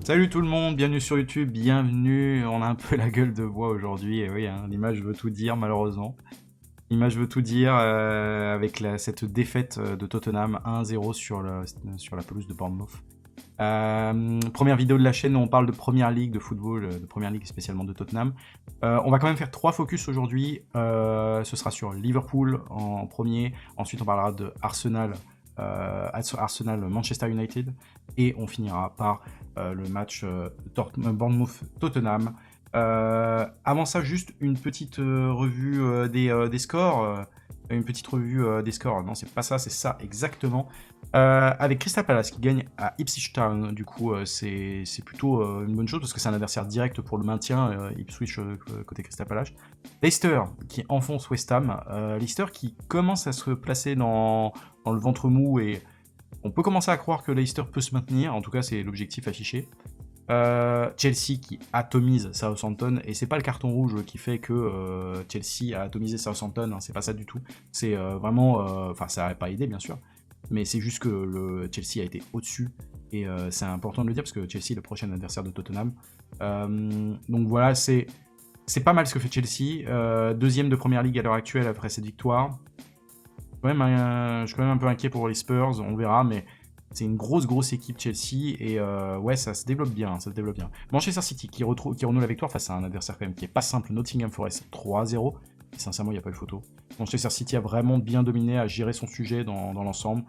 Salut tout le monde, bienvenue sur YouTube, bienvenue. On a un peu la gueule de bois aujourd'hui, et oui, hein, l'image veut tout dire malheureusement. L'image veut tout dire avec cette défaite de Tottenham 1-0 sur la pelouse de Bournemouth. Première vidéo de la chaîne où on parle de Première Ligue de football, de Première Ligue spécialement de Tottenham. On va quand même faire 3 focus aujourd'hui. Ce sera sur Liverpool en premier, ensuite on parlera de Arsenal, Manchester United, et on finira par le match Bournemouth-Tottenham. Avant ça, juste une petite revue des scores. Une petite revue des scores. Non, c'est pas ça, c'est ça exactement. Avec Crystal Palace qui gagne à Ipswich Town, du coup, c'est plutôt une bonne chose parce que c'est un adversaire direct pour le maintien, Ipswich côté Crystal Palace. Leicester qui enfonce West Ham. Leicester qui commence à se placer dans le ventre mou et on peut commencer à croire que Leicester peut se maintenir. En tout cas, c'est l'objectif affiché. Chelsea qui atomise Southampton, et c'est pas le carton rouge qui fait que Chelsea a atomisé Southampton, hein, c'est pas ça du tout. C'est vraiment, enfin ça n'aurait pas aidé bien sûr, mais c'est juste que le Chelsea a été au-dessus, et c'est important de le dire parce que Chelsea est le prochain adversaire de Tottenham. Donc voilà, c'est pas mal ce que fait Chelsea, deuxième de Première Ligue à l'heure actuelle après cette victoire. Je suis quand même un peu inquiet pour les Spurs, on verra, mais c'est une grosse équipe Chelsea, et ouais, ça se développe bien, Manchester City qui renoue la victoire face à un adversaire quand même qui est pas simple, Nottingham Forest 3-0, et sincèrement il n'y a pas eu photo. Manchester City a vraiment bien dominé, a géré son sujet dans l'ensemble.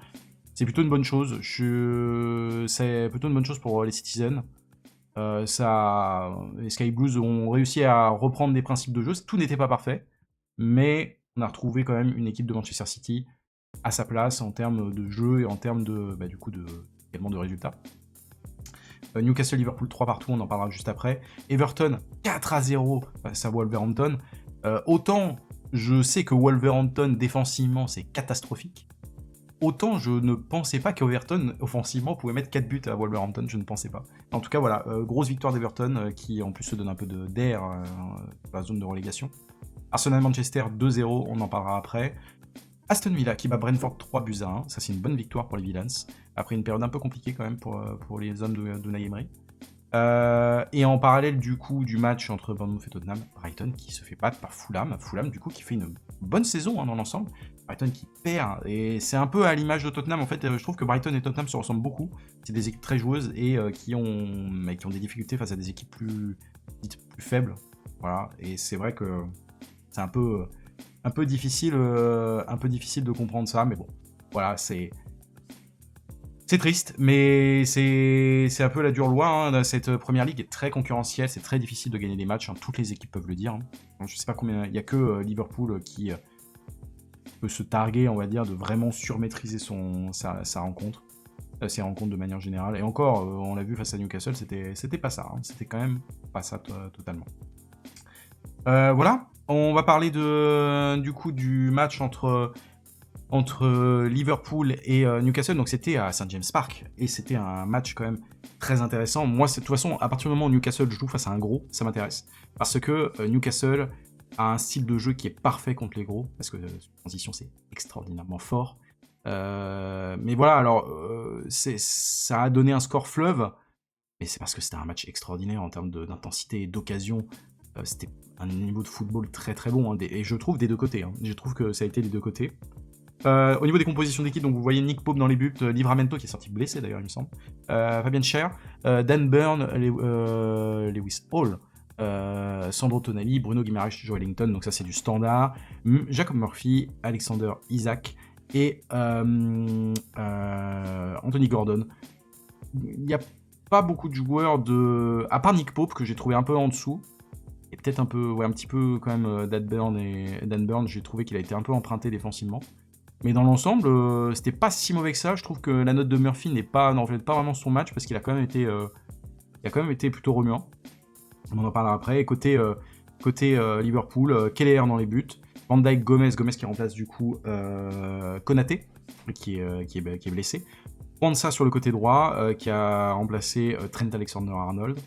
C'est plutôt une bonne chose, c'est plutôt une bonne chose pour les Citizens. Les Sky Blues ont réussi à reprendre des principes de jeu, tout n'était pas parfait, mais on a retrouvé quand même une équipe de Manchester City à sa place en termes de jeu et en termes de, également de résultats. Newcastle-Liverpool 3 partout, on en parlera juste après. Everton 4-0 face à Wolverhampton. Autant je sais que Wolverhampton défensivement c'est catastrophique, autant je ne pensais pas qu'Everton offensivement pouvait mettre 4 buts à Wolverhampton, je ne pensais pas. En tout cas voilà, grosse victoire d'Everton qui en plus se donne un peu d'air dans la zone de relégation. Arsenal-Manchester 2-0, on en parlera après. Aston Villa qui bat Brentford 3-1, ça c'est une bonne victoire pour les Villans, après une période un peu compliquée quand même pour les hommes d'Unai Emery. Et en parallèle du coup du match entre Bournemouth et Tottenham, Brighton qui se fait battre par Fulham du coup qui fait une bonne saison dans l'ensemble, Brighton qui perd, et c'est un peu à l'image de Tottenham en fait, je trouve que Brighton et Tottenham se ressemblent beaucoup, c'est des équipes très joueuses et qui ont des difficultés face à des équipes plus faibles, voilà, et c'est vrai que c'est un peu difficile de comprendre ça, mais bon, voilà, c'est triste, mais c'est un peu la dure loi, hein. Cette Première Ligue est très concurrentielle, c'est très difficile de gagner des matchs, hein. Toutes les équipes peuvent le dire, hein. Donc, je sais pas combien, il y a que Liverpool qui peut se targuer, on va dire, de vraiment surmaîtriser sa rencontre, ses rencontres de manière générale, et encore, on l'a vu face à Newcastle, c'était pas ça, hein. C'était quand même pas ça totalement. Voilà, on va parler du coup du match entre Liverpool et Newcastle, donc c'était à St James Park, et c'était un match quand même très intéressant. Moi, de toute façon, à partir du moment où Newcastle joue face à un gros, ça m'intéresse, parce que Newcastle a un style de jeu qui est parfait contre les gros, parce que transition c'est extraordinairement fort. Mais voilà, alors ça a donné un score fleuve, mais c'est parce que c'était un match extraordinaire en termes d'intensité et d'occasion. C'était un niveau de football très très bon, hein, et je trouve des deux côtés, hein. Je trouve que ça a été des deux côtés. Au niveau des compositions d'équipe, donc vous voyez Nick Pope dans les buts, Livramento qui est sorti blessé d'ailleurs il me semble, Fabian Schär, Dan Burn, Lewis Hall, Sandro Tonali, Bruno Guimaraes, Joe Ellington, donc ça c'est du standard, Jacob Murphy, Alexander Isak et Anthony Gordon. Il n'y a pas beaucoup de joueurs à part Nick Pope que j'ai trouvé un peu en dessous, et peut-être un petit peu quand même Dan Burn, j'ai trouvé qu'il a été un peu emprunté défensivement. Mais dans l'ensemble, c'était pas si mauvais que ça. Je trouve que la note de Murphy n'en reflète pas vraiment son match, parce qu'il a quand même été plutôt remuant. On en parlera après. Et côté Liverpool, Keller dans les buts, Van Dijk, Gomez qui remplace du coup Konaté, qui est blessé. Kwanza sur le côté droit, qui a remplacé Trent Alexander-Arnold.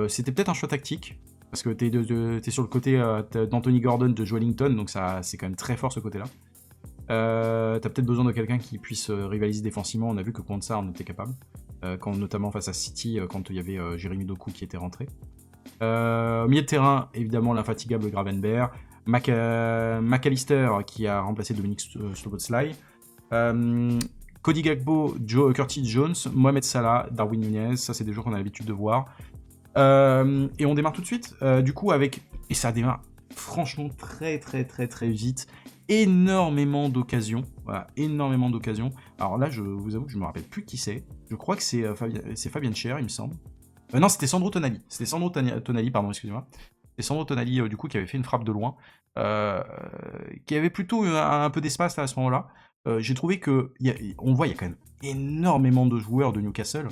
C'était peut-être un choix tactique, parce que t'es sur le côté d'Anthony Gordon, de Joe Ellington, donc ça, c'est quand même très fort ce côté-là. T'as peut-être besoin de quelqu'un qui puisse rivaliser défensivement, on a vu que Kwanza en était capable. notamment face à City, quand il y avait Jérémy Doku qui était rentré. Milieu de terrain, évidemment, l'infatigable Gravenberch. McAllister qui a remplacé Dominique Szoboszlai. Cody Gakpo, Curtis Jones, Mohamed Salah, Darwin Nunez, ça c'est des joueurs qu'on a l'habitude de voir. Et on démarre tout de suite, du coup, et ça démarre franchement très vite. Énormément d'occasions, voilà, énormément d'occasions. Alors là, je vous avoue que je me rappelle plus qui c'est. Je crois que c'est Fabien Cher, il me semble. Non, c'était Sandro Tonali. C'était Sandro Tonali, pardon, excusez-moi. C'est Sandro Tonali, du coup, qui avait fait une frappe de loin, qui avait plutôt un peu d'espace là, à ce moment-là. J'ai trouvé que, on voit, il y a quand même énormément de joueurs de Newcastle.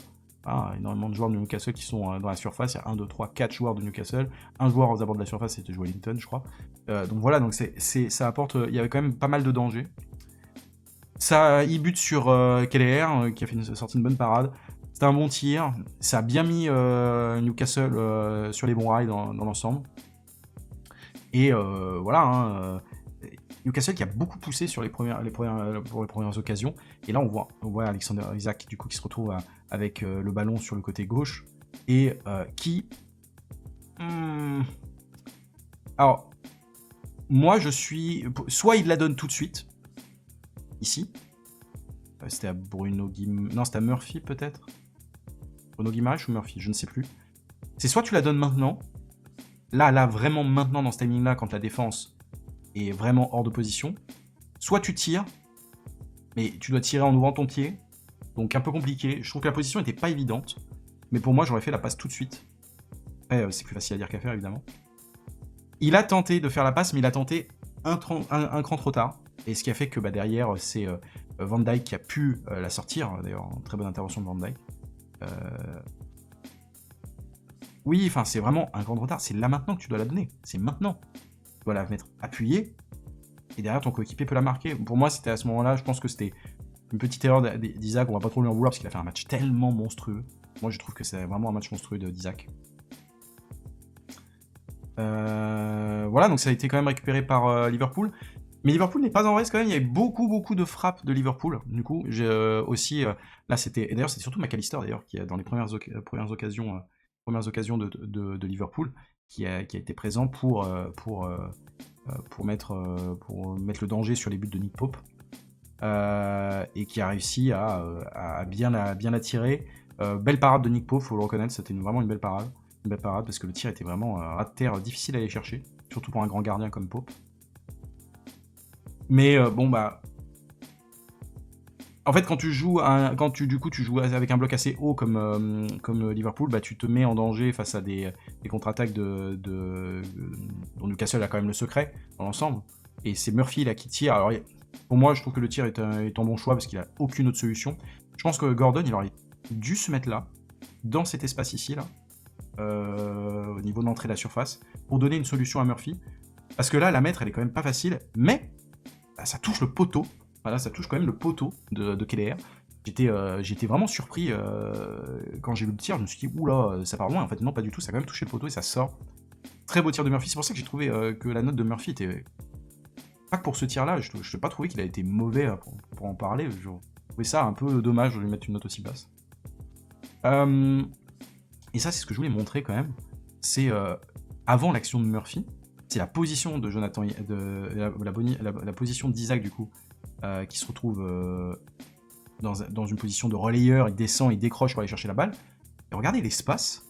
Énormément de joueurs de Newcastle qui sont dans la surface. Il y a 1, 2, 3, 4 joueurs de Newcastle. Un joueur aux abords de la surface, c'était Joelinton, je crois. Donc voilà, donc ça apporte. Il y avait quand même pas mal de dangers. Ça, il bute sur Keller, qui a fait sorti une bonne parade. C'était un bon tir. Ça a bien mis Newcastle sur les bons rails dans l'ensemble. Et voilà. Newcastle qui a beaucoup poussé sur les premières occasions. Et là, on voit Alexander Isak du coup qui se retrouve avec le ballon sur le côté gauche et qui. Alors, moi, je suis. Soit il la donne tout de suite, ici. C'était à Bruno Guimaraes. Non, c'était à Murphy peut-être. Bruno Guimaraes ou Murphy, je ne sais plus. C'est soit tu la donnes maintenant. Là, vraiment maintenant dans ce timing-là, quand la défense est vraiment hors de position. Soit tu tires, mais tu dois tirer en ouvrant ton pied. Donc un peu compliqué. Je trouve que la position n'était pas évidente. Mais pour moi, j'aurais fait la passe tout de suite. Après, c'est plus facile à dire qu'à faire, évidemment. Il a tenté de faire la passe, mais il a tenté un cran trop tard. Et ce qui a fait que derrière, c'est Van Dijk qui a pu la sortir. D'ailleurs, très bonne intervention de Van Dijk. Oui, enfin, c'est vraiment un grand retard. C'est là maintenant que tu dois la donner. C'est maintenant. Tu dois la mettre appuyée. Et derrière, ton coéquipier peut la marquer. Pour moi, c'était à ce moment-là, je pense que c'était une petite erreur d'Isaac. On va pas trop lui en vouloir parce qu'il a fait un match tellement monstrueux. Moi, je trouve que c'est vraiment un match monstrueux d'Isaac. Voilà, donc ça a été quand même récupéré par Liverpool. Mais Liverpool n'est pas en reste quand même. Il y avait beaucoup de frappes de Liverpool. Du coup, j'ai aussi... là, c'était... Et d'ailleurs, c'était surtout McAllister, d'ailleurs, qui, dans les premières occasions de Liverpool, qui a été présent pour mettre le danger sur les buts de Nick Pope. Et qui a réussi à bien la tirer. Belle parade de Nick Pope, faut le reconnaître, c'était vraiment une belle parade. Une belle parade parce que le tir était vraiment à terre difficile à aller chercher, surtout pour un grand gardien comme Pope. Mais bon en fait, quand tu joues avec un bloc assez haut comme Liverpool, tu te mets en danger face à des contre-attaques dont Newcastle a quand même le secret dans l'ensemble. Et c'est Murphy là qui tire. Alors pour moi, je trouve que le tir est un bon choix parce qu'il a aucune autre solution. Je pense que Gordon, il aurait dû se mettre là, dans cet espace ici là, au niveau de l'entrée de la surface, pour donner une solution à Murphy. Parce que là, la mettre, elle est quand même pas facile, mais ça touche le poteau. Voilà, ça touche quand même le poteau de Keller. J'étais vraiment surpris quand j'ai vu le tir. Je me suis dit, oula, ça part loin. En fait, non, pas du tout. Ça a quand même touché le poteau et ça sort. Très beau tir de Murphy. C'est pour ça que j'ai trouvé que la note de Murphy était. Pas que pour ce tir-là, je n'ai pas trouvé qu'il a été mauvais pour en parler. Je trouvais ça un peu dommage de lui mettre une note aussi basse. Et ça, c'est ce que je voulais montrer quand même. C'est avant l'action de Murphy. C'est la position de Jonathan, la position d'Isaac du coup, qui se retrouve dans une position de relayeur, il descend, il décroche pour aller chercher la balle. Et regardez l'espace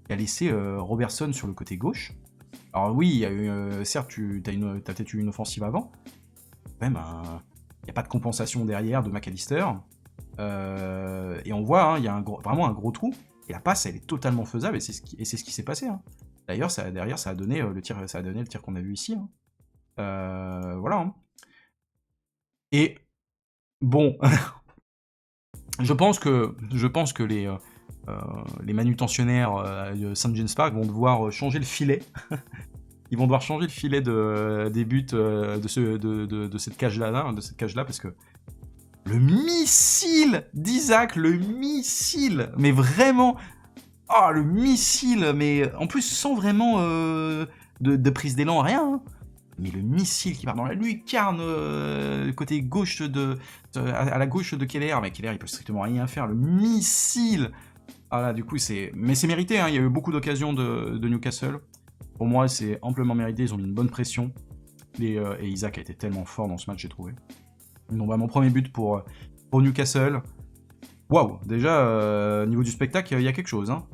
qui a laissé Robertson sur le côté gauche. Alors oui, il y a eu, certes, t'as peut-être eu une offensive avant, même il n'y a pas de compensation derrière de McAllister, et on voit, il y a vraiment un gros trou, et la passe, elle est totalement faisable, et c'est ce qui s'est passé. D'ailleurs, derrière, ça a donné le tir qu'on a vu ici. Voilà. Et bon, je pense que les manutentionnaires de St. James Park vont devoir changer le filet. Ils vont devoir changer le filet des buts de cette cage-là, parce que le missile d'Isaac, mais vraiment... Oh, le missile, mais en plus sans vraiment de prise d'élan, rien. Mais le missile qui part dans la lucarne côté gauche à la gauche de Keller, mais Keller il peut strictement rien faire. Le missile. Ah là, du coup mais c'est mérité. Hein. Il y a eu beaucoup d'occasions de Newcastle. Pour moi, c'est amplement mérité. Ils ont mis une bonne pression. Et Isaac a été tellement fort dans ce match, j'ai trouvé. Donc mon premier but pour Newcastle. Waouh, déjà niveau du spectacle, il y a quelque chose. Hein.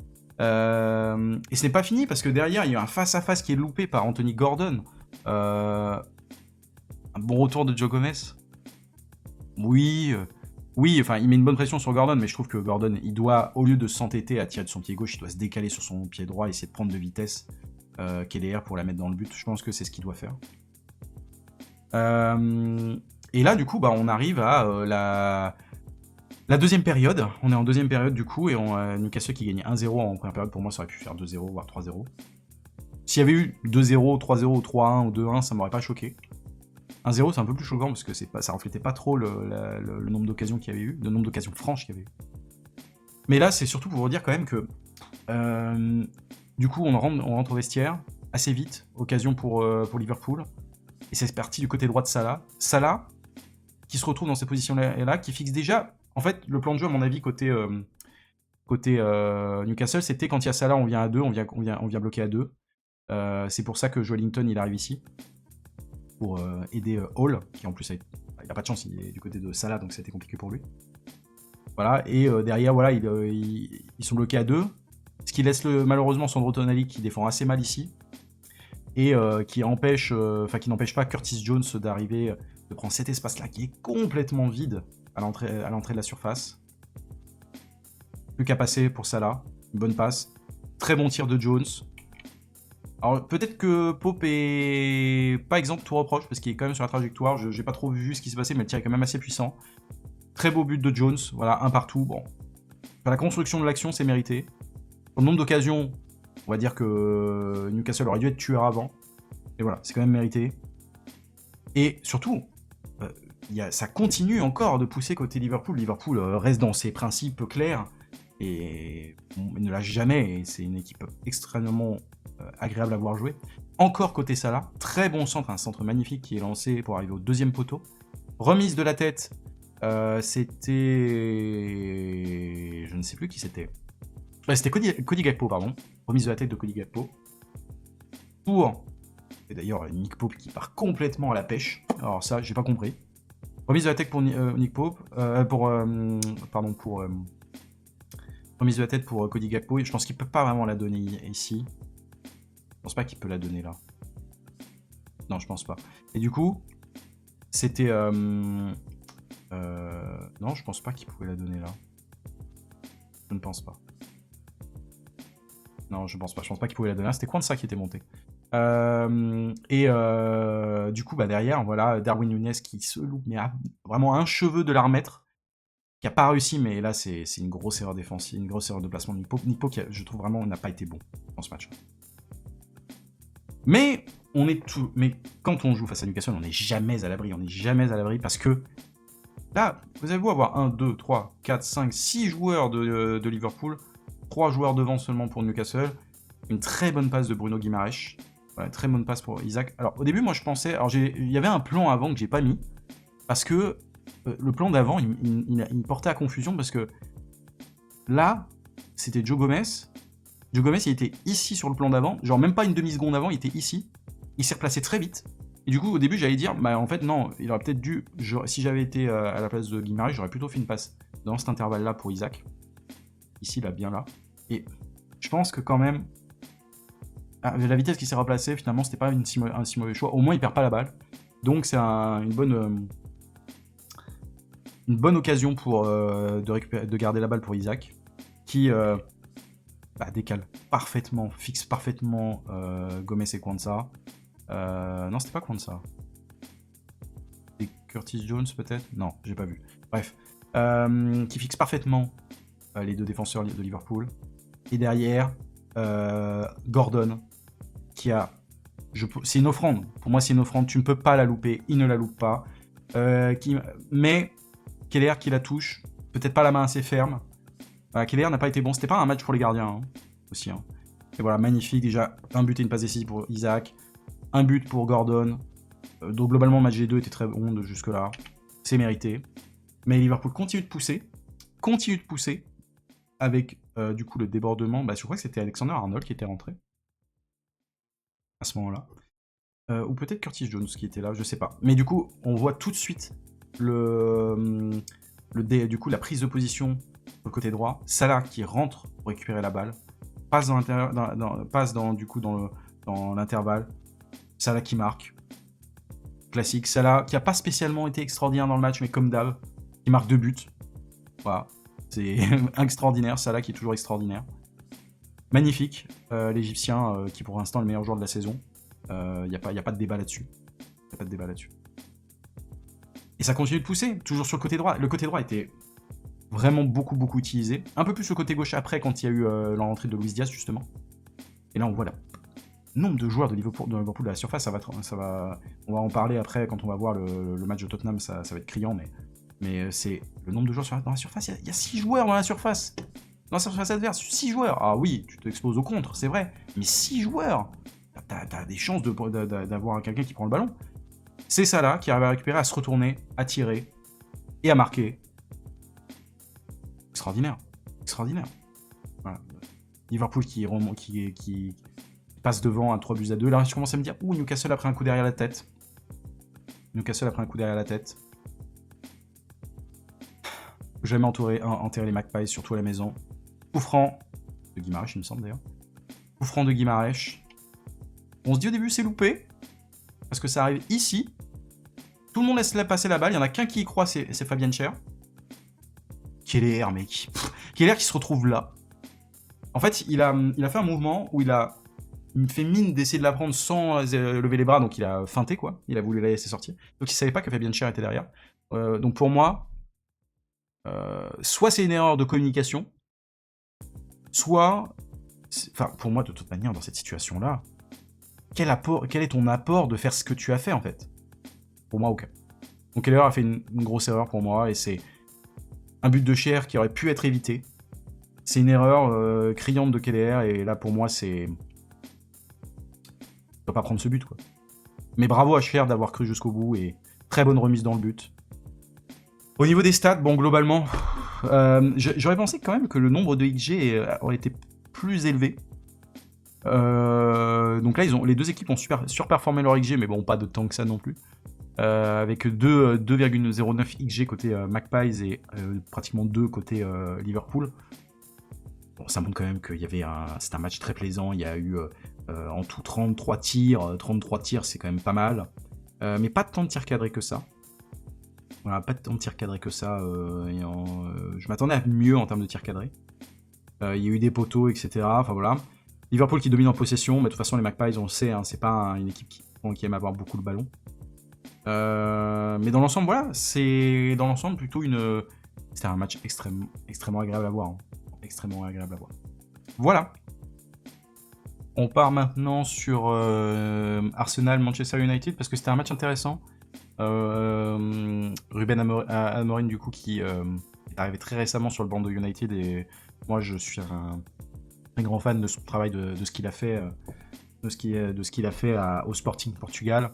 Et ce n'est pas fini parce que derrière, il y a un face-à-face qui est loupé par Anthony Gordon. Un bon retour de Joe Gomez. Oui, enfin, il met une bonne pression sur Gordon, mais je trouve que Gordon, il doit, au lieu de s'entêter à tirer de son pied gauche, il doit se décaler sur son pied droit et essayer de prendre de vitesse Keller pour la mettre dans le but. Je pense que c'est ce qu'il doit faire. Et là, du coup, on arrive à la deuxième période. On est en deuxième période, du coup, et Newcastle qui gagnait 1-0 en première période. Pour moi, ça aurait pu faire 2-0, voire 3-0. S'il y avait eu 2-0, 3-0, 3-1 ou 2-1, ça m'aurait pas choqué. 1-0, c'est un peu plus choquant parce que ça reflétait pas trop le nombre d'occasions qu'il y avait eu, le nombre d'occasions franches qu'il y avait eu. Mais là, c'est surtout pour vous dire quand même que du coup, on rentre au vestiaire assez vite, occasion pour Liverpool, et c'est parti du côté droit de Salah. Salah, qui se retrouve dans cette position-là, qui fixe déjà... En fait, le plan de jeu, à mon avis, côté Newcastle, c'était quand il y a Salah, on vient à 2, on vient bloquer à 2. C'est pour ça que Joelinton, il arrive ici, pour aider Hall, qui en plus, il n'a pas de chance, il est du côté de Salah, donc c'était compliqué pour lui. Voilà, et derrière, voilà, ils sont bloqués à 2, ce qui laisse malheureusement Sandro Tonali qui défend assez mal ici, et qui n'empêche pas Curtis Jones d'arriver, de prendre cet espace-là qui est complètement vide à l'entrée de la surface. Plus qu'à passer pour Salah, une bonne passe, très bon tir de Jones. Alors peut-être que Pope est pas exempt de tout reproche parce qu'il est quand même sur la trajectoire. Je n'ai pas trop vu ce qui s'est passé, mais le tir est quand même assez puissant. Très beau but de Jones, voilà, un partout. Bon, sur la construction de l'action, c'est mérité. Au nombre d'occasions, on va dire que Newcastle aurait dû être tueur avant. Et voilà, c'est quand même mérité. Et surtout, ça continue encore de pousser côté Liverpool. Liverpool reste dans ses principes clairs et ne lâche jamais. Et c'est une équipe extrêmement agréable à voir jouer. Encore côté Salah, très bon centre, un centre magnifique qui est lancé pour arriver au deuxième poteau. Remise de la tête, c'était... Je ne sais plus qui c'était. Ouais, c'était Cody Gakpo, pardon. Remise de la tête de Cody Gakpo. Pour... Et d'ailleurs, Nick Pope qui part complètement à la pêche. Alors ça, j'ai pas compris. Remise de la tête pour Nick Pope. Remise de la tête pour Cody Gakpo. Je pense qu'il peut pas vraiment la donner ici. Je pense pas qu'il peut la donner là. Non, je pense pas. Et du coup, c'était... Non, je pense pas qu'il pouvait la donner là. Je ne pense pas. Non, je pense pas. Je pense pas qu'il pouvait la donner là. C'était Kwanzaa qui était monté. Du coup, derrière, voilà, Darwin Núñez qui se loupe, mais a vraiment un cheveu de la remettre, qui a pas réussi, mais là, c'est une grosse erreur défensive, une grosse erreur de placement de Nick Pope. Nick Pope, je trouve vraiment, n'a pas été bon dans ce match. Mais quand on joue face à Newcastle, on n'est jamais à l'abri. On n'est jamais à l'abri parce que là, vous avez beau avoir 1, 2, 3, 4, 5, 6 joueurs de Liverpool, 3 joueurs devant seulement pour Newcastle. Une très bonne passe de Bruno Guimaraes. Voilà, très bonne passe pour Isaac. Alors au début, moi je pensais... Alors il y avait un plan avant que j'ai pas mis, parce que le plan d'avant, il portait à confusion, parce que là, c'était Joe Gomez. Joe Gomez, il était ici sur le plan d'avant, genre même pas une demi-seconde avant, il était ici. Il s'est replacé très vite. Et du coup, au début, j'allais dire, en fait, non, il aurait peut-être dû... Si j'avais été à la place de Guimaraes, j'aurais plutôt fait une passe dans cet intervalle-là pour Isaac. Ici, là, bien là. Et je pense que quand même... la vitesse qui s'est replacée, finalement, c'était pas un si mauvais choix. Au moins, il perd pas la balle. Donc, c'est une bonne occasion pour de garder la balle pour Isaac, qui décale parfaitement, fixe parfaitement Gomez et Kwanzaa. Non, c'était pas Kwanzaa. C'était Curtis Jones, peut-être? Non, j'ai pas vu. Bref. Qui fixe parfaitement les deux défenseurs de Liverpool. Et derrière, Gordon, qui a... c'est une offrande. Pour moi, c'est une offrande. Tu ne peux pas la louper. Il ne la loupe pas. Mais Keller qui la touche. Peut-être pas la main assez ferme. Keller n'a pas été bon. C'était pas un match pour les gardiens aussi. Et voilà, magnifique. Déjà, un but et une passe décisive pour Isaac. Un but pour Gordon. Donc globalement, le match G2 était très bon jusque-là. C'est mérité. Mais Liverpool continue de pousser. Avec du coup le débordement. Bah, je crois que c'était Alexander Arnold qui était rentré. À ce moment-là. Ou peut-être Curtis Jones qui était là, je sais pas. Mais du coup, on voit tout de suite du coup, la prise de position sur le côté droit. Salah qui rentre pour récupérer la balle. Passe dans l'intervalle. Salah qui marque. Classique. Salah qui n'a pas spécialement été extraordinaire dans le match, mais comme d'hab, qui marque 2 buts. Voilà. C'est extraordinaire. Salah qui est toujours extraordinaire. Magnifique. L'Égyptien qui pour l'instant est le meilleur joueur de la saison. Il n'y a pas de débat là-dessus. Et ça continue de pousser, toujours sur le côté droit. Le côté droit était vraiment beaucoup utilisé. Un peu plus le côté gauche après, quand il y a eu la rentrée de Luis Diaz, justement. Et là, on voit le nombre de joueurs de Liverpool de la surface. On va en parler après, quand on va voir le match de Tottenham, ça va être criant, mais c'est le nombre de joueurs dans la surface. Il y a 6 joueurs dans la surface. Dans la surface adverse, 6 joueurs. Ah oui, tu t'exposes au contre, c'est vrai. Mais 6 joueurs, t'as des chances d'avoir quelqu'un qui prend le ballon. C'est Salah qui arrive à récupérer, à se retourner, à tirer et à marquer. Extraordinaire. Voilà. Liverpool qui passe devant à 3-2. Là, je commence à me dire, Newcastle a pris un coup derrière la tête. Jamais enterrer les Magpies, surtout à la maison. Coup franc de Guimarães, il me semble d'ailleurs. Coup franc de Guimarães. On se dit au début, c'est loupé. Parce que ça arrive ici. Tout le monde laisse passer la balle. Il n'y en a qu'un qui y croit, c'est Fabian Schär. Keller, mec. Keller qui se retrouve là. En fait, il a fait un mouvement où il fait mine d'essayer de la prendre sans lever les bras. Donc il a feinté, quoi. Il a voulu la laisser sortir. Donc il ne savait pas que Fabian Schär était derrière. Donc pour moi, soit c'est une erreur de communication, soit... Enfin, pour moi, de toute manière, dans cette situation-là, quel est ton apport de faire ce que tu as fait, en fait? Pour moi, ok. Donc Keller a fait une grosse erreur pour moi, et c'est un but de Schär qui aurait pu être évité. C'est une erreur criante de Keller, et là, pour moi, c'est... Il ne doit pas prendre ce but, quoi. Mais bravo à Schär d'avoir cru jusqu'au bout, et très bonne remise dans le but. Au niveau des stats, bon, globalement, j'aurais pensé quand même que le nombre de XG aurait été plus élevé. Donc là, les deux équipes ont surperformé leur XG, mais bon, pas de tant que ça non plus. Avec 2,09 XG côté Magpies et pratiquement 2 côté Liverpool. Bon, ça montre quand même qu'il y avait c'est un match très plaisant. Il y a eu en tout 33 tirs. 33 tirs, c'est quand même pas mal. Mais pas tant de tirs cadrés que ça. Voilà, pas tant de tirs cadrés que ça. Je m'attendais à mieux en termes de tirs cadrés. Il y a eu des poteaux, etc. Enfin voilà. Liverpool qui domine en possession, mais de toute façon les Magpies, on le sait, c'est pas une équipe qui aime avoir beaucoup le ballon. Mais dans l'ensemble, voilà, c'est plutôt c'était un match extrêmement agréable à voir. Extrêmement agréable à voir. Voilà. On part maintenant sur Arsenal-Manchester United, parce que c'était un match intéressant. Ruben Amorim, du coup, qui est arrivé très récemment sur le banc de United, et moi, je suis un grand fan de son travail, de ce qu'il a fait, au Sporting Portugal.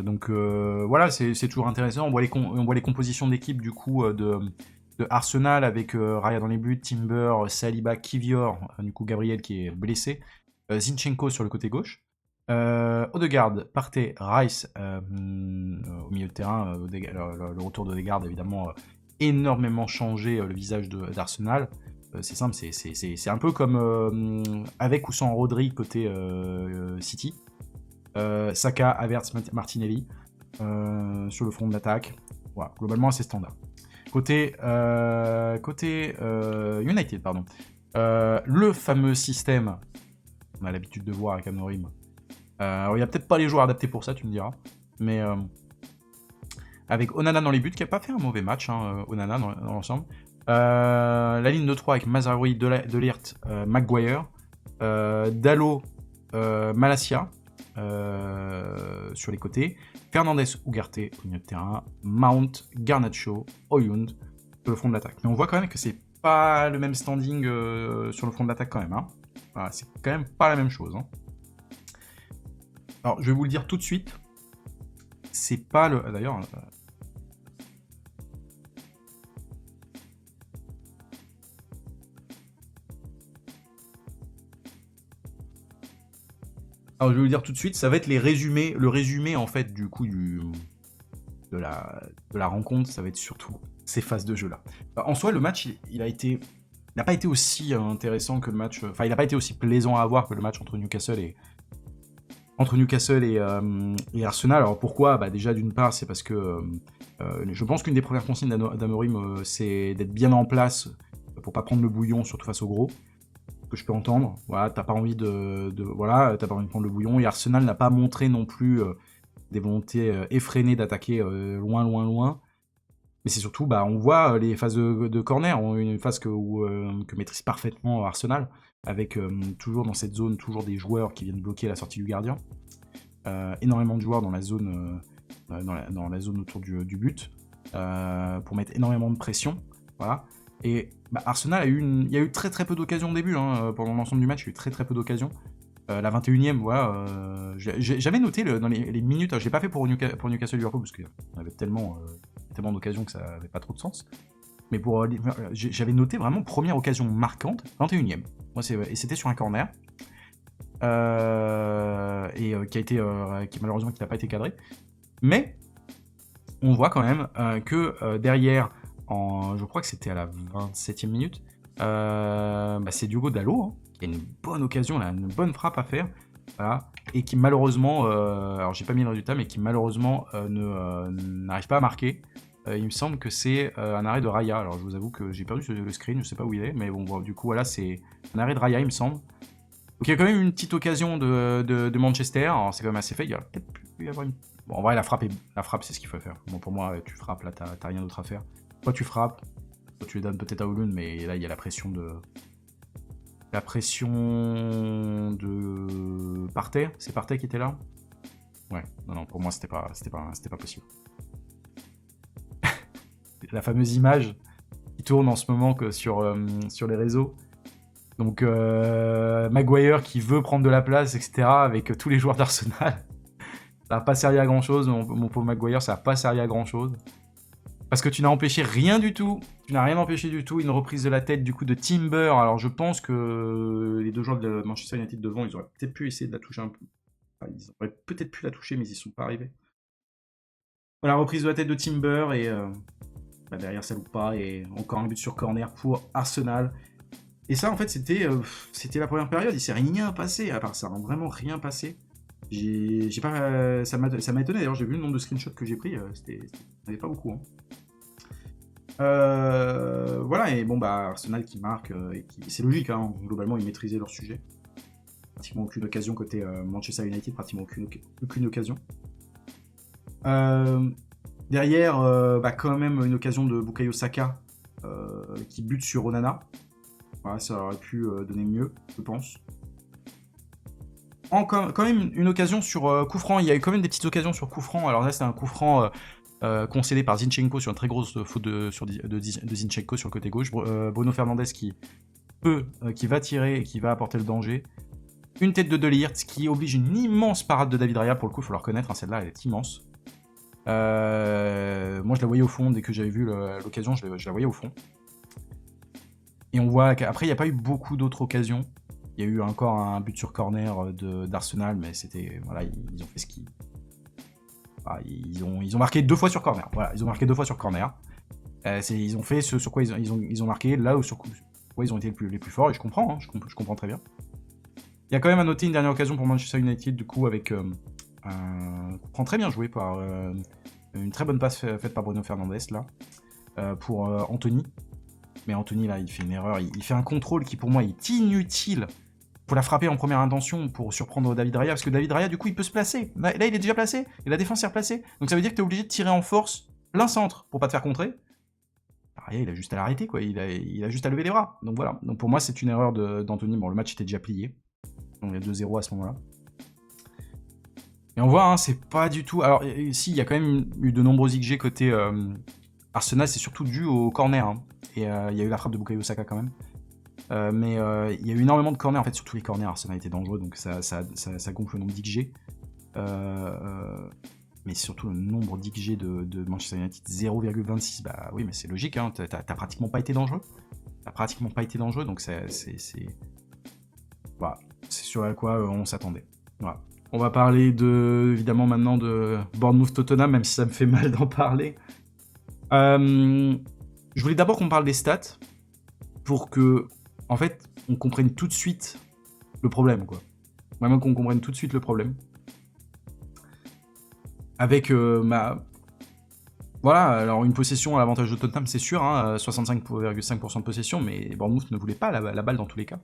Donc voilà, c'est toujours intéressant. On voit les compositions d'équipe du coup de Arsenal avec Raya dans les buts, Timber, Saliba, Kivior, du coup Gabriel qui est blessé, Zinchenko sur le côté gauche, Odegaard, Partey, Rice au milieu de terrain. Le retour d'Odegaard évidemment énormément changé le visage d'Arsenal. C'est simple, c'est un peu comme avec ou sans Rodri côté City. Saka, Havertz, Martinelli sur le front de l'attaque. Voilà, globalement assez standard. Côté United, pardon. Le fameux système, on a l'habitude de voir avec Amorim. Il n'y a peut-être pas les joueurs adaptés pour ça, tu me diras. Mais avec Onana dans les buts, qui n'a pas fait un mauvais match, Onana dans l'ensemble. La ligne de 3 avec Mazraoui, Delirte, Maguire, Dalot, Malacia. Sur les côtés, Fernandez, Ugarte au milieu de terrain, Mount, Garnacho, Højlund sur le front de l'attaque. Mais on voit quand même que c'est pas le même standing sur le front de l'attaque quand même. Voilà, c'est quand même pas la même chose. Alors je vais vous le dire tout de suite, c'est pas le... D'ailleurs... Alors, je vais vous le dire tout de suite, ça va être les résumés, le résumé, en fait, du coup, de la rencontre, ça va être surtout ces phases de jeu-là. En soi, le match, il n'a pas été aussi intéressant que le match... Enfin, il n'a pas été aussi plaisant à voir que le match entre Newcastle et Arsenal. Alors pourquoi? Bah déjà, d'une part, c'est parce que je pense qu'une des premières consignes d'Amorim, c'est d'être bien en place pour pas prendre le bouillon, surtout face au gros. Que je peux entendre. Voilà, t'as pas envie voilà, t'as pas envie de prendre le bouillon. Et Arsenal n'a pas montré non plus des volontés effrénées d'attaquer loin. Mais c'est surtout, bah, on voit les phases de corner, une phase que maîtrise parfaitement Arsenal, avec toujours dans cette zone, toujours des joueurs qui viennent bloquer la sortie du gardien. Énormément de joueurs dans la zone, dans la zone autour du but, pour mettre énormément de pression. Voilà. Et bah, Arsenal il y a eu très peu d'occasions au début, hein, pendant l'ensemble du match, il y a eu très peu d'occasions. La 21e, voilà, j'avais noté dans les minutes, je l'ai pas fait pour Newcastle Liverpool, parce qu'il y avait tellement d'occasions que ça n'avait pas trop de sens. Mais j'avais noté vraiment première occasion marquante, 21e. Et c'était sur un corner. Qui malheureusement qui n'a pas été cadré. Mais on voit quand même que derrière, je crois que c'était à la 27e minute, c'est Diogo Dalot, hein, qui a une bonne occasion, là, une bonne frappe à faire, voilà, et qui malheureusement, alors j'ai pas mis le résultat, mais qui malheureusement n'arrive pas à marquer. Il me semble que c'est un arrêt de Raya. Alors je vous avoue que j'ai perdu le screen, je sais pas où il est, mais bon, du coup voilà, c'est un arrêt de Raya, il me semble. Donc il y a quand même une petite occasion de Manchester, alors c'est quand même assez fait, il y aurait peut-être pu y avoir une... Bon, en vrai, la frappe, c'est ce qu'il faut faire. Bon, pour moi, tu frappes, là, t'as rien d'autre à faire. Soit tu frappes, soit tu les donnes peut-être à Oulun, mais là, il y a la pression de... Partey. C'est Partey qui était là? Ouais, non, pour moi, c'était pas possible. La fameuse image qui tourne en ce moment sur les réseaux. Donc Maguire qui veut prendre de la place, etc. avec tous les joueurs d'Arsenal. Ça n'a pas servi à grand chose, mon pauvre Maguire, ça n'a pas servi à grand chose. Parce que tu n'as empêché rien du tout. Tu n'as rien empêché du tout. Une reprise de la tête du coup de Timber. Alors je pense que les deux joueurs de Manchester United devant, ils auraient peut-être pu essayer de la toucher un peu. Enfin, ils auraient peut-être pu la toucher, mais ils n'y sont pas arrivés. Voilà, reprise de la tête de Timber et derrière ça loupe pas. Et encore un but sur corner pour Arsenal. Et ça, en fait, c'était la première période. Il s'est rien passé à part ça, hein, vraiment rien passé. Ça m'a étonné. D'ailleurs, j'ai vu le nombre de screenshots que j'ai pris. Il n'y en avait pas beaucoup. Hein. Voilà, et bon, bah, Arsenal qui marque, c'est logique, hein, globalement, ils maîtrisaient leur sujet. Pratiquement aucune occasion côté Manchester United, pratiquement aucune occasion. Derrière, quand même une occasion de Bukayo Saka qui bute sur Onana. Voilà, ça aurait pu donner mieux, je pense. Quand même une occasion sur coup franc. Il y a eu quand même des petites occasions sur coup franc. Alors là, c'est un coup franc concédé par Zinchenko sur une très grosse faute de Zinchenko sur le côté gauche. Bruno Fernandes qui va tirer et qui va apporter le danger. Une tête de Ligt qui oblige une immense parade de David Raya. Pour le coup, il faut le reconnaître, hein, celle-là, elle est immense. Moi, je la voyais au fond. Dès que j'avais vu l'occasion, je la voyais au fond. Et on voit qu'après, il n'y a pas eu beaucoup d'autres occasions. Il y a eu encore un but sur corner d'Arsenal, mais c'était... Voilà, ils ont fait ce qu'ils... Enfin, ils ont marqué 2 fois sur corner. Voilà, ils ont marqué 2 fois sur corner. Ils ont fait ce sur quoi ils ont marqué, là où sur quoi ils ont été les plus forts, et je comprends, hein, je comprends très bien. Il y a quand même à noter une dernière occasion pour Manchester United, du coup, avec un coup très bien joué par une très bonne passe faite par Bruno Fernandes, là, pour Anthony. Mais Anthony, là, il fait une erreur. Il fait un contrôle qui, pour moi, est inutile pour la frapper en première intention pour surprendre David Raya. Parce que David Raya, du coup, il peut se placer. Là, il est déjà placé. Et la défense est replacée. Donc ça veut dire que tu es obligé de tirer en force plein centre pour pas te faire contrer. Raya, il a juste à l'arrêter, quoi. Il a juste à lever les bras. Donc voilà. Donc pour moi, c'est une erreur d'Anthony. Bon, le match était déjà plié. Donc il y a 2-0 à ce moment-là. Et on voit, hein, c'est pas du tout... Alors, si, il y a quand même eu de nombreux XG côté Arsenal. C'est surtout dû au corner, hein. Et il y a eu la frappe de Bukayo Saka quand même. Mais il y a eu énormément de corners, en fait, sur tous les corners, Arsenal était dangereux, donc ça gonfle le nombre d'XG. Mais surtout le nombre d'XG de Manchester United, 0,26. Bah oui, mais c'est logique, hein, t'as pratiquement pas été dangereux. T'as pratiquement pas été dangereux, donc c'est voilà, c'est sur à quoi on s'attendait. Voilà. On va parler évidemment maintenant de Bournemouth-Tottenham, même si ça me fait mal d'en parler. Je voulais d'abord qu'on parle des stats pour que, en fait, on comprenne tout de suite le problème, quoi. Vraiment qu'on comprenne tout de suite le problème. Avec voilà, alors une possession à l'avantage de Tottenham, c'est sûr, hein, 65,5% de possession, mais Bournemouth ne voulait pas la balle dans tous les cas.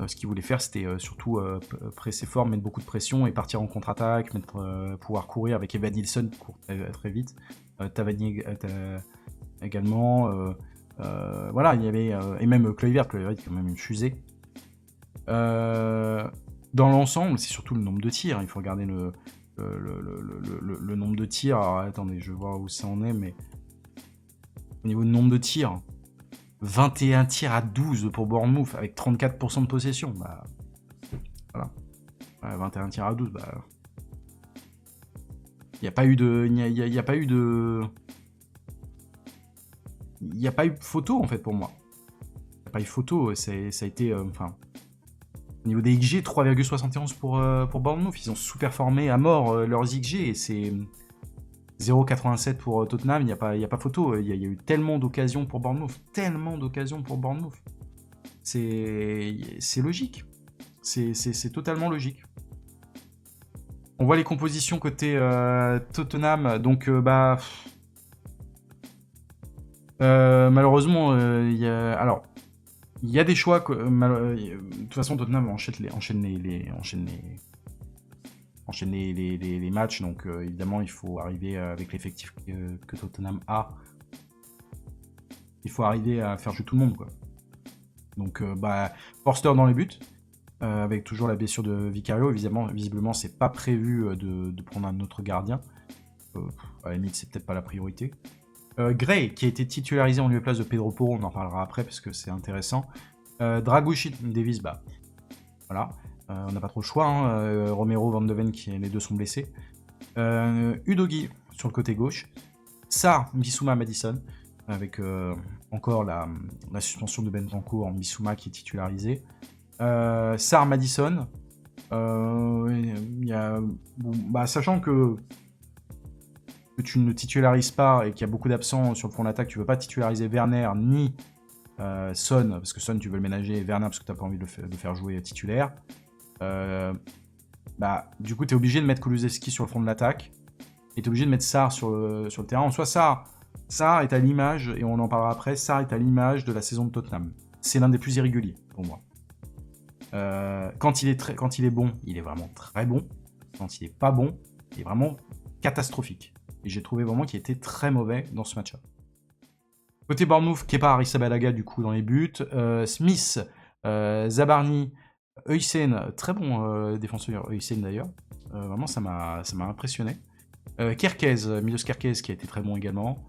Ce qu'il voulait faire, c'était surtout presser fort, mettre beaucoup de pression et partir en contre-attaque, pouvoir courir avec Evan Nilsson qui court très vite, Tavernier également, voilà, il y avait, et même Kluivert qui est quand même une fusée. Dans l'ensemble, c'est surtout le nombre de tirs, il faut regarder le nombre de tirs. Alors attendez, je vais voir où ça en est, mais au niveau du nombre de tirs, 21 tirs à 12 pour Bournemouth avec 34% de possession. Bah, voilà. 21 tirs à 12, bah. Il n'y a pas eu de. Il n'y a pas eu de. Il n'y a pas eu de photo en fait pour moi. Il n'y a pas eu de photo, ça a été. Enfin. Au niveau des XG, 3,71 pour Bournemouth. Ils ont sous-performé à mort leurs XG et c'est 0,87 pour Tottenham. Il n'y a pas photo. Il y a eu tellement d'occasions pour Bournemouth. Tellement d'occasions pour Bournemouth. C'est logique. C'est totalement logique. On voit les compositions côté Tottenham. Donc, malheureusement, alors. Il y a des choix que, de toute façon, Tottenham enchaîne les matchs, donc évidemment, il faut arriver avec l'effectif que Tottenham a. Il faut arriver à faire jouer tout le monde, quoi. Donc, Forster dans les buts, avec toujours la blessure de Vicario. Visiblement, c'est pas prévu de prendre un autre gardien. À la limite, c'est peut-être pas la priorité. Gray, qui a été titularisé en lieu et place de Pedro Porro, on en parlera après parce que c'est intéressant. Dragusin, Davis, voilà. On n'a pas trop le choix. Hein. Romero, Van de Ven, les deux sont blessés. Udogie sur le côté gauche. Sarr, Bissouma, Maddison, avec encore la suspension de Bentancur en Bissouma qui est titularisé. Sarr, Maddison. Sachant que tu ne titularises pas et qu'il y a beaucoup d'absents sur le front d'attaque, tu ne veux pas titulariser Werner ni Son, parce que Son tu veux le ménager, et Werner parce que tu n'as pas envie de le faire jouer titulaire. Du coup tu es obligé de mettre Kulusevski sur le front de l'attaque, et tu es obligé de mettre Sarr sur le terrain. En soi, Sarr est à l'image, et on en parlera après, Sarr est à l'image de la saison de Tottenham. C'est l'un des plus irréguliers pour moi. Quand il est bon, il est vraiment très bon. Quand il n'est pas bon, il est vraiment catastrophique. Et j'ai trouvé vraiment qu'il était très mauvais dans ce match-là. Côté Bournemouth, Kepa Arrizabalaga du coup dans les buts. Smith, Zabarni, Huysen, très bon défenseur Huysen d'ailleurs. Vraiment ça m'a impressionné. Kerkez, Milos Kerkez qui a été très bon également.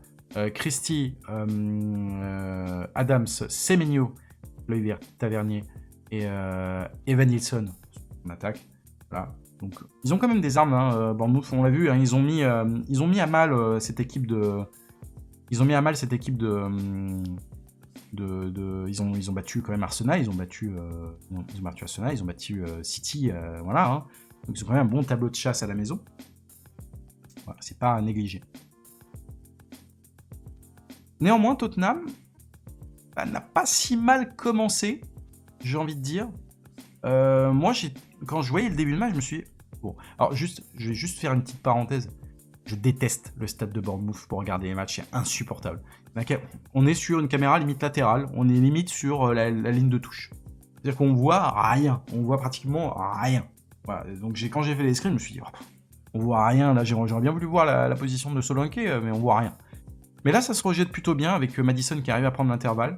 Christie, Adams, Semenyo, Kluivert, Tavernier et Evan Nilsson en attaque. Voilà. Donc, ils ont quand même des armes, hein, Bournemouth, on l'a vu, hein, ils ont mis à mal cette équipe de. Ils ont mis à mal cette équipe de. Ils ont battu quand même Arsenal, ils ont battu Arsenal, ils ont battu City, voilà. Hein. Donc ils ont quand même un bon tableau de chasse à la maison. Voilà, c'est pas à négliger. Néanmoins, Tottenham n'a pas si mal commencé, j'ai envie de dire. Moi, quand je voyais le début de match, je me suis dit... Bon, alors je vais juste faire une petite parenthèse. Je déteste le stade de Bournemouth pour regarder les matchs, c'est insupportable. On est sur une caméra limite latérale, on est limite sur la ligne de touche. C'est-à-dire qu'on voit rien, on voit pratiquement rien. Voilà, donc quand j'ai fait les screens, je me suis dit, on voit rien, là j'aurais bien voulu voir la position de Solanke, mais on voit rien. Mais là, ça se rejette plutôt bien avec Maddison qui arrive à prendre l'intervalle.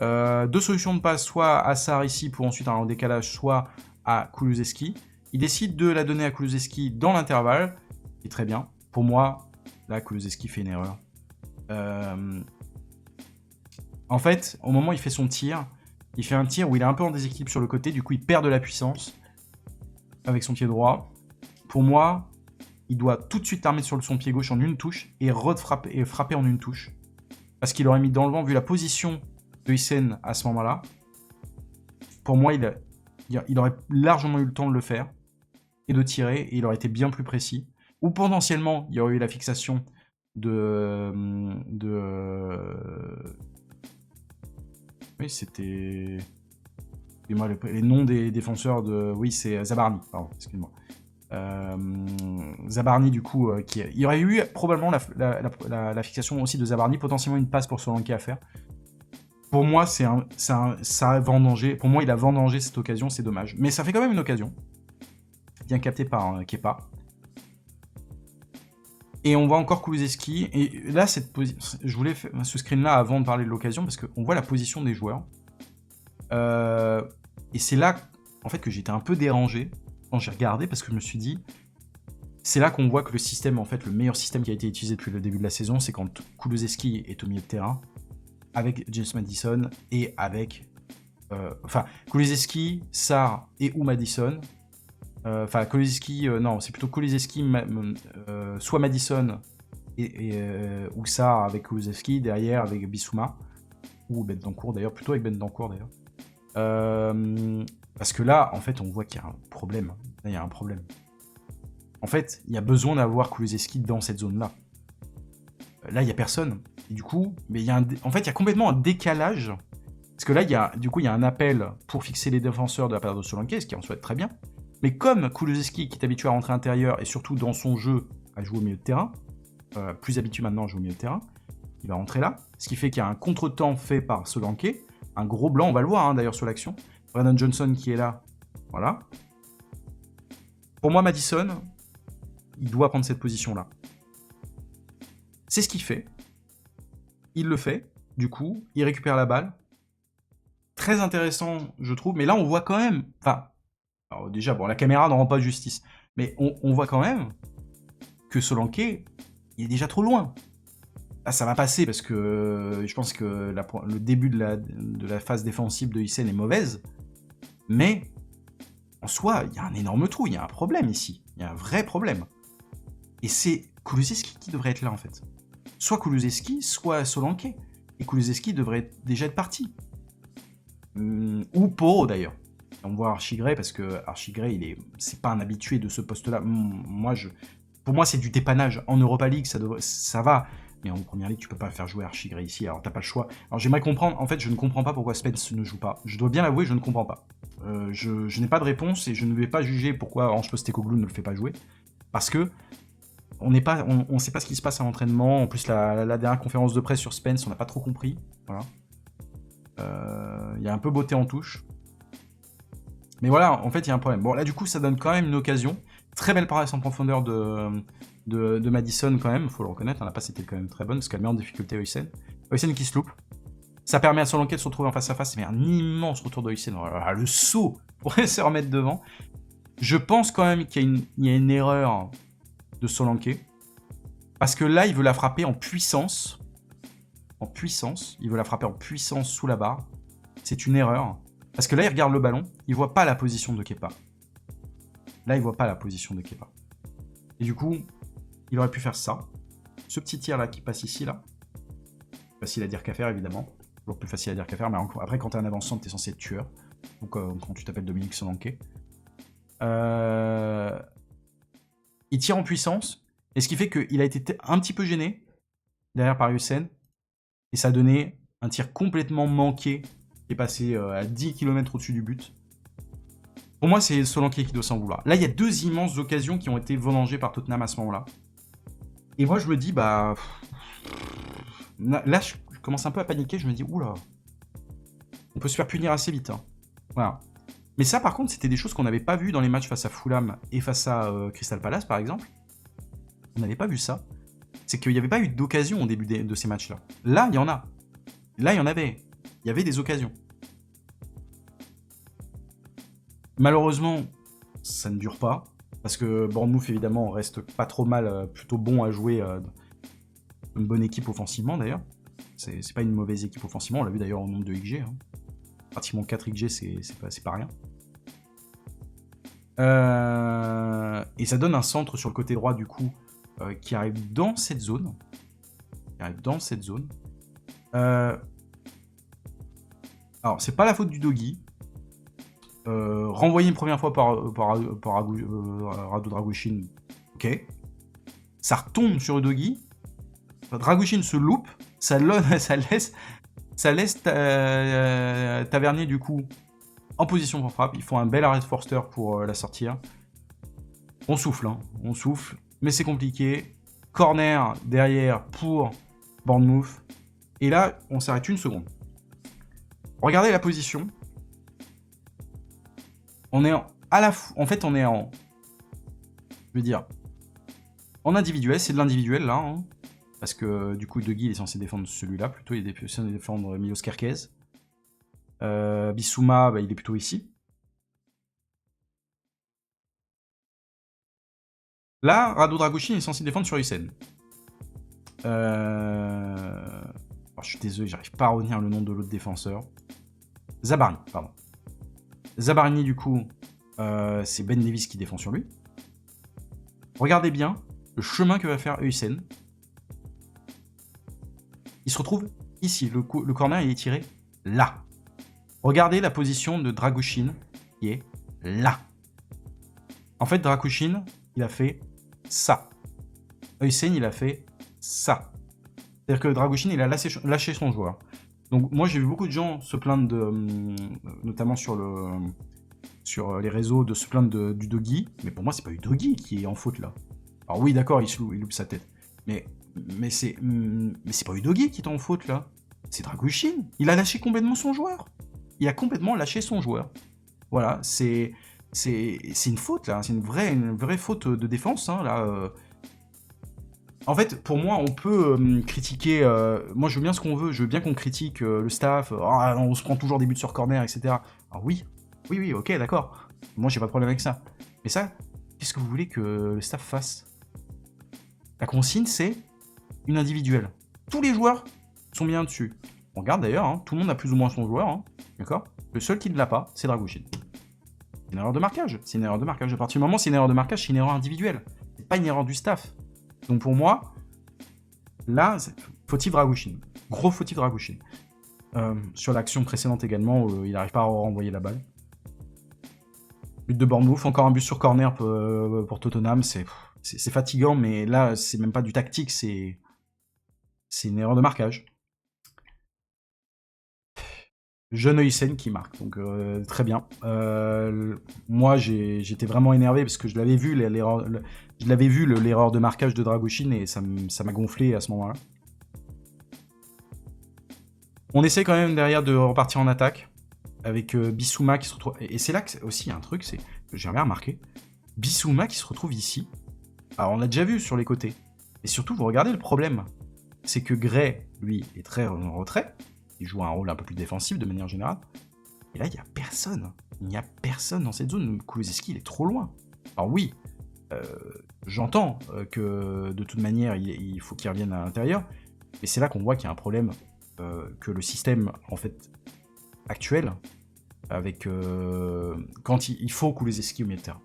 Deux solutions de passe, soit à Sarr ici pour ensuite un décalage, soit à Kulusevski. Il décide de la donner à Kulusevski dans l'intervalle, et très bien. Pour moi, là, Kulusevski fait une erreur. En fait, au moment où il fait son tir, il fait un tir où il est un peu en déséquilibre sur le côté, du coup il perd de la puissance avec son pied droit. Pour moi, il doit tout de suite la remettre sur son pied gauche en une touche et frapper en une touche. Parce qu'il aurait mis dans le vent, vu la position de Hysén à ce moment-là. Pour moi, il aurait largement eu le temps de le faire et de tirer, et il aurait été bien plus précis. Ou potentiellement, il y aurait eu la fixation oui, c'était... Excuse-moi, les noms des défenseurs de... Oui, c'est Zabarni, pardon, excuse-moi. Zabarni, du coup, il y aurait eu probablement la fixation aussi de Zabarni, potentiellement une passe pour Solanke à faire. Pour moi, ça a vendangé. Pour moi, il a vendangé cette occasion, c'est dommage. Mais ça fait quand même une occasion. Bien capté par Kepa. Et on voit encore Kulusevski. Et là, je voulais faire ce screen-là avant de parler de l'occasion, parce qu'on voit la position des joueurs. Et c'est là, en fait, que j'étais un peu dérangé quand j'ai regardé, parce que je me suis dit, c'est là qu'on voit que le système, en fait, le meilleur système qui a été utilisé depuis le début de la saison, c'est quand Kulusevski est au milieu de terrain, avec James Maddison et avec... Enfin, Kulusevski, Sarr et ou Maddison. Enfin, Kulusevski, non, c'est plutôt Kulusevski, soit Maddison ou Sarr avec Kulusevski, derrière avec Bissouma, ou Bentancur d'ailleurs, plutôt avec Bentancur d'ailleurs. Parce que là, en fait, on voit qu'il y a un problème. Là, il y a un problème. En fait, il y a besoin d'avoir Kulusevski dans cette zone-là. Là, il n'y a personne. Et du coup, mais en fait, il y a complètement un décalage. Parce que là, il y a un appel pour fixer les défenseurs de la part de Solanke, ce qui en soit très bien. Mais comme Kulusevski, qui est habitué à rentrer à l'intérieur, et surtout dans son jeu, à jouer au milieu de terrain, plus habitué maintenant à jouer au milieu de terrain, il va rentrer là. Ce qui fait qu'il y a un contre-temps fait par Solanke, un gros blanc, on va le voir d'ailleurs sur l'action. Brennan Johnson qui est là, voilà. Pour moi, Maddison, il doit prendre cette position-là. C'est ce qu'il fait. Il le fait, du coup, il récupère la balle. Très intéressant, je trouve, mais là, on voit quand même... Enfin, alors déjà, bon, la caméra n'en rend pas justice, mais on voit quand même que Solanke, il est déjà trop loin. Là, ça va passer, parce que je pense que le début de la phase défensive de Hysén est mauvaise, mais en soi, il y a un énorme trou, il y a un problème ici. Il y a un vrai problème. Et c'est Kulusevski qui devrait être là, en fait. Soit Kulusevski, soit Solanke. Et Kulusevski devrait déjà être parti. Ou Porro, d'ailleurs. On voit Archigray, parce que Archigray, c'est pas un habitué de ce poste-là. Pour moi, c'est du dépannage. En Europa League, ça va. Mais en Première Ligue, tu peux pas faire jouer Archigray ici, alors t'as pas le choix. Alors j'aimerais comprendre, en fait, je ne comprends pas pourquoi Spence ne joue pas. Je dois bien l'avouer, je ne comprends pas. Je n'ai pas de réponse, et je ne vais pas juger pourquoi Ange Postecoglou ne le fait pas jouer. Parce que on sait pas ce qui se passe à l'entraînement. En plus, la dernière conférence de presse sur Spence, on n'a pas trop compris. Voilà. Il y a un peu botté en touche. Mais voilà, en fait, il y a un problème. Bon, là, du coup, ça donne quand même une occasion. Très belle passe en profondeur de Maddison, quand même, il faut le reconnaître. La passe était quand même très bonne, parce qu'elle met en difficulté Hysén. Hysén qui se loupe. Ça permet à Solanke de se retrouver en face à face, mais un immense retour de Hysén. Le saut pour se remettre devant. Je pense quand même qu'il y a une erreur de Solanke. Parce que là, il veut la frapper en puissance. Il veut la frapper en puissance sous la barre. C'est une erreur. Parce que là, il regarde le ballon, il voit pas la position de Kepa. Là, il voit pas la position de Kepa. Et du coup, il aurait pu faire ça. Ce petit tir là qui passe ici, là. Facile à dire qu'à faire, évidemment. Toujours plus facile à dire qu'à faire, mais après, quand t'es un avançant, t'es censé être tueur. Donc, quand tu t'appelles Dominique Solanke. Il tire en puissance, et ce qui fait qu'il a été un petit peu gêné derrière par Hysén. Et ça a donné un tir complètement manqué, qui est passé à 10 km au-dessus du but. Pour moi, c'est Solanke qui doit s'en vouloir. Là, il y a deux immenses occasions qui ont été vendangées par Tottenham à ce moment-là. Et moi, je me dis, bah... Là, je commence un peu à paniquer, je me dis, oula, on peut se faire punir assez vite. Hein. Voilà. Mais ça, par contre, c'était des choses qu'on n'avait pas vues dans les matchs face à Fulham et face à Crystal Palace, par exemple. On n'avait pas vu ça. C'est qu'il n'y avait pas eu d'occasion au début de ces matchs-là. Là, il y en a. Là, il y en avait. Il y avait des occasions. Malheureusement, ça ne dure pas. Parce que Bournemouth, évidemment, reste pas trop mal, plutôt bon à jouer. Une bonne équipe offensivement, d'ailleurs. C'est pas une mauvaise équipe offensivement. On l'a vu d'ailleurs au nombre de XG. Hein. Pratiquement 4 XG, c'est pas rien. Et ça donne un centre sur le côté droit, du coup, qui arrive dans cette zone. Alors, c'est pas la faute du doggy. Renvoyer une première fois par Rado Dragouchine, ok. Ça retombe sur le doggy. Dragouchine se loupe. Ça laisse Tavernier, du coup, en position pour frappe. Ils font un bel arrêt de Forster pour la sortir. On souffle, hein. On souffle. Mais c'est compliqué. Corner derrière pour Bournemouth. Et là, on s'arrête une seconde. Regardez la position. On est en fait, on est en... Je veux dire... En individuel, c'est de l'individuel, là. Hein, parce que, du coup, Doggy, il est censé défendre celui-là, plutôt. Il est censé défendre Milos Kerkez. Bissouma, bah, il est plutôt ici. Là, Rado Dragouchine est censé défendre sur Hussein. Alors, je suis désolé, j'arrive pas à retenir le nom de l'autre défenseur. Zabarni, pardon. Zabarni, du coup, c'est Ben Davis qui défend sur lui. Regardez bien le chemin que va faire Hussein. Il se retrouve ici. Le corner, il est tiré là. Regardez la position de Dragouchine qui est là. En fait, Dragouchine, il a fait ça. Hussein, il a fait ça. C'est-à-dire que Dragouchine, il a lâché son joueur. Donc moi, j'ai vu beaucoup de gens se plaindre, notamment sur les réseaux, de se plaindre du doggy. Mais pour moi, c'est pas du doggy qui est en faute là. Alors oui, d'accord, il loupe sa tête. Mais c'est pas du doggy qui est en faute là. C'est Dragouchine. Il a lâché complètement son joueur. Il a complètement lâché son joueur. Voilà, c'est une faute là. C'est une vraie faute de défense hein, là. En fait, pour moi, on peut critiquer... moi, je veux bien ce qu'on veut. Je veux bien qu'on critique le staff. On se prend toujours des buts sur corner, etc. Alors oui, ok, d'accord. Moi, j'ai pas de problème avec ça. Mais ça, qu'est-ce que vous voulez que le staff fasse? La consigne, c'est une individuelle. Tous les joueurs sont bien dessus. On regarde d'ailleurs, hein, tout le monde a plus ou moins son joueur. Hein, d'accord. Le seul qui ne l'a pas, c'est Dragouchine. C'est une erreur de marquage. C'est une erreur de marquage. À partir du moment où c'est une erreur de marquage, c'est une erreur individuelle. C'est pas une erreur du staff. Donc pour moi, là, fautif Dragouchine. Gros fautif Dragouchine. Sur l'action précédente également, il n'arrive pas à renvoyer la balle. But de Bournemouth, encore un but sur corner pour Tottenham. C'est fatigant, mais là, c'est même pas du tactique, c'est une erreur de marquage. Jeune Hussein qui marque, donc très bien. Moi, j'étais vraiment énervé parce que je l'avais vu, l'erreur de marquage de Dragouchine et ça m'a gonflé à ce moment-là. On essaie quand même derrière de repartir en attaque avec Bissouma qui se retrouve... Et c'est là que aussi il y a un truc, c'est que j'ai bien remarqué. Bissouma qui se retrouve ici. Alors on l'a déjà vu sur les côtés. Et surtout, vous regardez le problème. C'est que Gray, lui, est très en retrait. Il joue un rôle un peu plus défensif de manière générale. Et là, il n'y a personne. Il n'y a personne dans cette zone. Kulusevski, il est trop loin. Alors oui, j'entends que de toute manière, il faut qu'il revienne à l'intérieur. Mais c'est là qu'on voit qu'il y a un problème, que le système, en fait, actuel, avec quand il faut Kulusevski au milieu de terrain.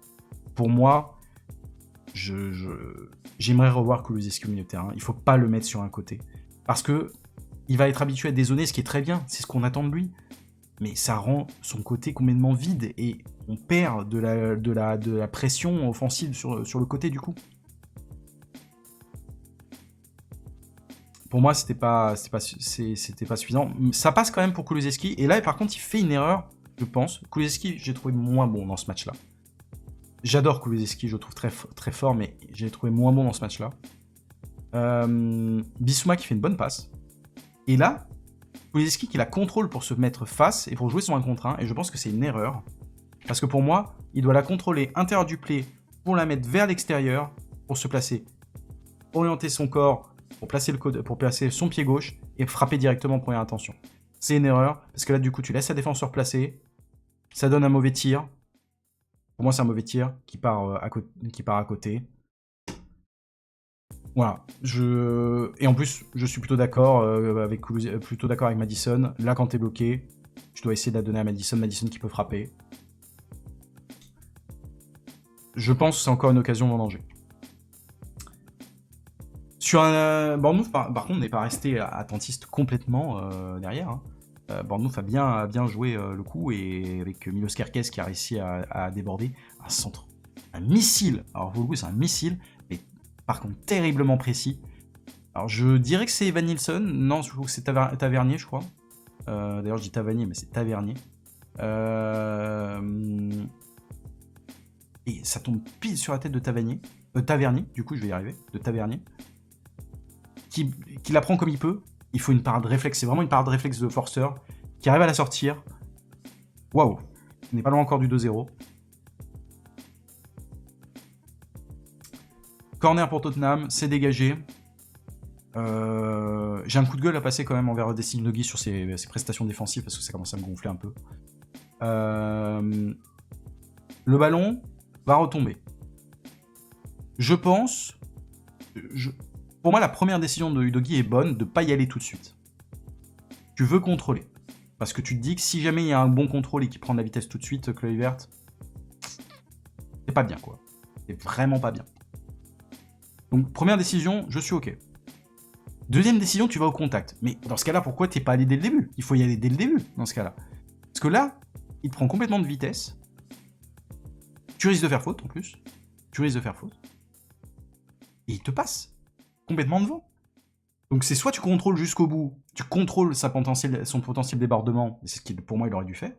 Pour moi, j'aimerais revoir Kulusevski au milieu de terrain. Il ne faut pas le mettre sur un côté. Parce que il va être habitué à dézoner, ce qui est très bien, c'est ce qu'on attend de lui. Mais ça rend son côté complètement vide et on perd de la pression offensive sur le côté du coup. Pour moi, c'était pas suffisant. Ça passe quand même pour Kulusevski. Et là, par contre, il fait une erreur, je pense. Kulusevski, j'ai trouvé moins bon dans ce match-là. J'adore Kulusevski, je le trouve très, très fort, mais j'ai trouvé moins bon dans ce match-là. Bissouma qui fait une bonne passe. Et là, Kulusevski qui la contrôle pour se mettre face et pour jouer son 1 contre 1, et je pense que c'est une erreur. Parce que pour moi, il doit la contrôler intérieur du play pour la mettre vers l'extérieur, pour se placer, orienter son corps, pour placer son pied gauche et frapper directement en première intention. C'est une erreur, parce que là, du coup, tu laisses ta défenseur placer, ça donne un mauvais tir. Pour moi, c'est un mauvais tir qui part à côté. Voilà, et en plus, je suis plutôt d'accord avec Maddison. Là, quand t'es bloqué, je dois essayer de la donner à Maddison qui peut frapper. Je pense que c'est encore une occasion vendangée. Sur un Bournemouth, par contre, n'est pas resté attentiste complètement derrière. Hein. Bournemouth a bien joué le coup, et avec Milos Kerkez qui a réussi à déborder un centre. Un missile. Alors, pour le coup, c'est un missile, mais par contre, terriblement précis. Alors, je dirais que c'est Evan Nilsson. Non, je trouve que c'est Tavernier, je crois. D'ailleurs, je dis Tavernier, mais c'est Tavernier. Et ça tombe pile sur la tête de Tavernier. Du coup, je vais y arriver. De Tavernier. Qui la prend comme il peut. Il faut une parade réflexe. C'est vraiment une parade réflexe de Forster qui arrive à la sortir. Waouh. On n'est pas loin encore du 2-0. Corner pour Tottenham. C'est dégagé. J'ai un coup de gueule à passer quand même envers Destiny Udogie sur ses prestations défensives parce que ça commence à me gonfler un peu. Le ballon va retomber. Je pense... Pour moi, la première décision de Udogie est bonne, de ne pas y aller tout de suite. Tu veux contrôler. Parce que tu te dis que si jamais il y a un bon contrôle et qu'il prend de la vitesse tout de suite, Kluivert, c'est pas bien, quoi. C'est vraiment pas bien. Donc, première décision, je suis OK. Deuxième décision, tu vas au contact. Mais dans ce cas-là, pourquoi t'es pas allé dès le début? Il faut y aller dès le début, dans ce cas-là. Parce que là, il te prend complètement de vitesse. Tu risques de faire faute, en plus. Et il te passe. Complètement devant. Donc c'est soit tu contrôles jusqu'au bout, tu contrôles son potentiel débordement, et c'est ce qu'il, pour moi, il aurait dû faire.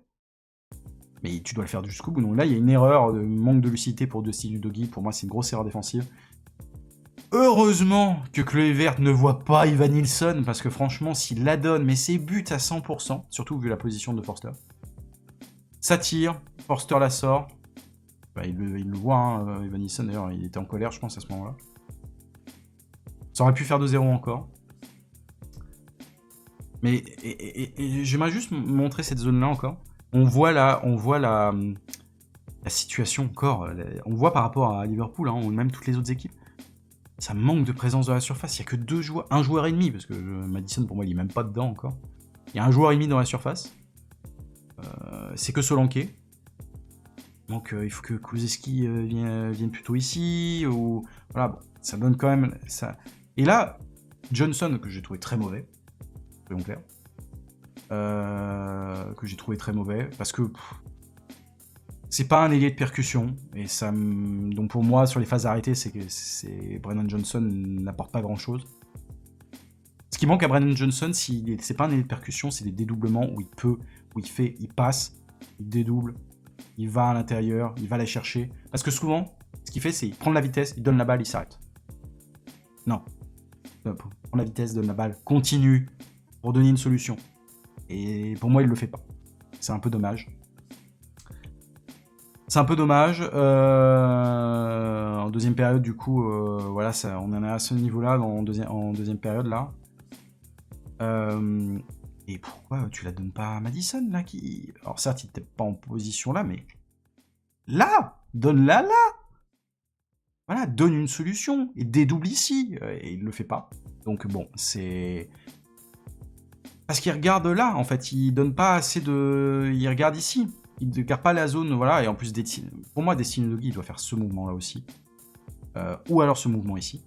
Mais tu dois le faire jusqu'au bout. Donc là, il y a une erreur, de manque de lucidité pour Destiny Udogie. Pour moi, c'est une grosse erreur défensive. Heureusement que Kluivert ne voit pas Evan Nilsson, parce que franchement, s'il la donne, mais c'est but à 100%, surtout vu la position de Forster. Ça tire, Forster la sort. Bah, il le voit, hein, Evan Nilsson, d'ailleurs, il était en colère, je pense, à ce moment-là. Ça aurait pu faire 2-0 encore. Mais j'aimerais juste montrer cette zone-là encore. On voit la situation encore. On voit par rapport à Liverpool, hein, ou même toutes les autres équipes. Ça manque de présence dans la surface. Il n'y a que un joueur et demi, parce que Maddison, pour moi, il n'est même pas dedans encore. Il y a un joueur et demi dans la surface. C'est que Solanke. Donc il faut que Kulusevski vienne plutôt ici. Ou... Voilà, bon, ça donne quand même... Ça... Et là, Johnson, que j'ai trouvé très mauvais, soyons clairs, parce que c'est pas un ailier de percussion, et ça donc pour moi, sur les phases arrêtées, c'est Brennan Johnson n'apporte pas grand-chose. Ce qui manque à Brennan Johnson, c'est pas un ailier de percussion, c'est des dédoublements où il passe, il dédouble, il va à l'intérieur, il va la chercher, parce que souvent, ce qu'il fait, c'est il prend de la vitesse, il donne la balle, il s'arrête. Non. Prends la vitesse, donne la balle, continue pour donner une solution. Et pour moi, il le fait pas. C'est un peu dommage. En deuxième période, du coup, voilà, on en est à ce niveau-là en deuxième période là. Et pourquoi tu la donnes pas à Maddison là qui... Alors certes, il n'était pas en position là, mais là, donne-la là. Voilà, donne une solution et dédouble ici. Et il le fait pas. Donc bon, c'est... Parce qu'il regarde là, en fait. Il donne pas assez de... Il regarde ici. Il ne regarde pas la zone, voilà. Et en plus, pour moi, Destiny Udogie, il doit faire ce mouvement-là aussi. Ou alors ce mouvement ici.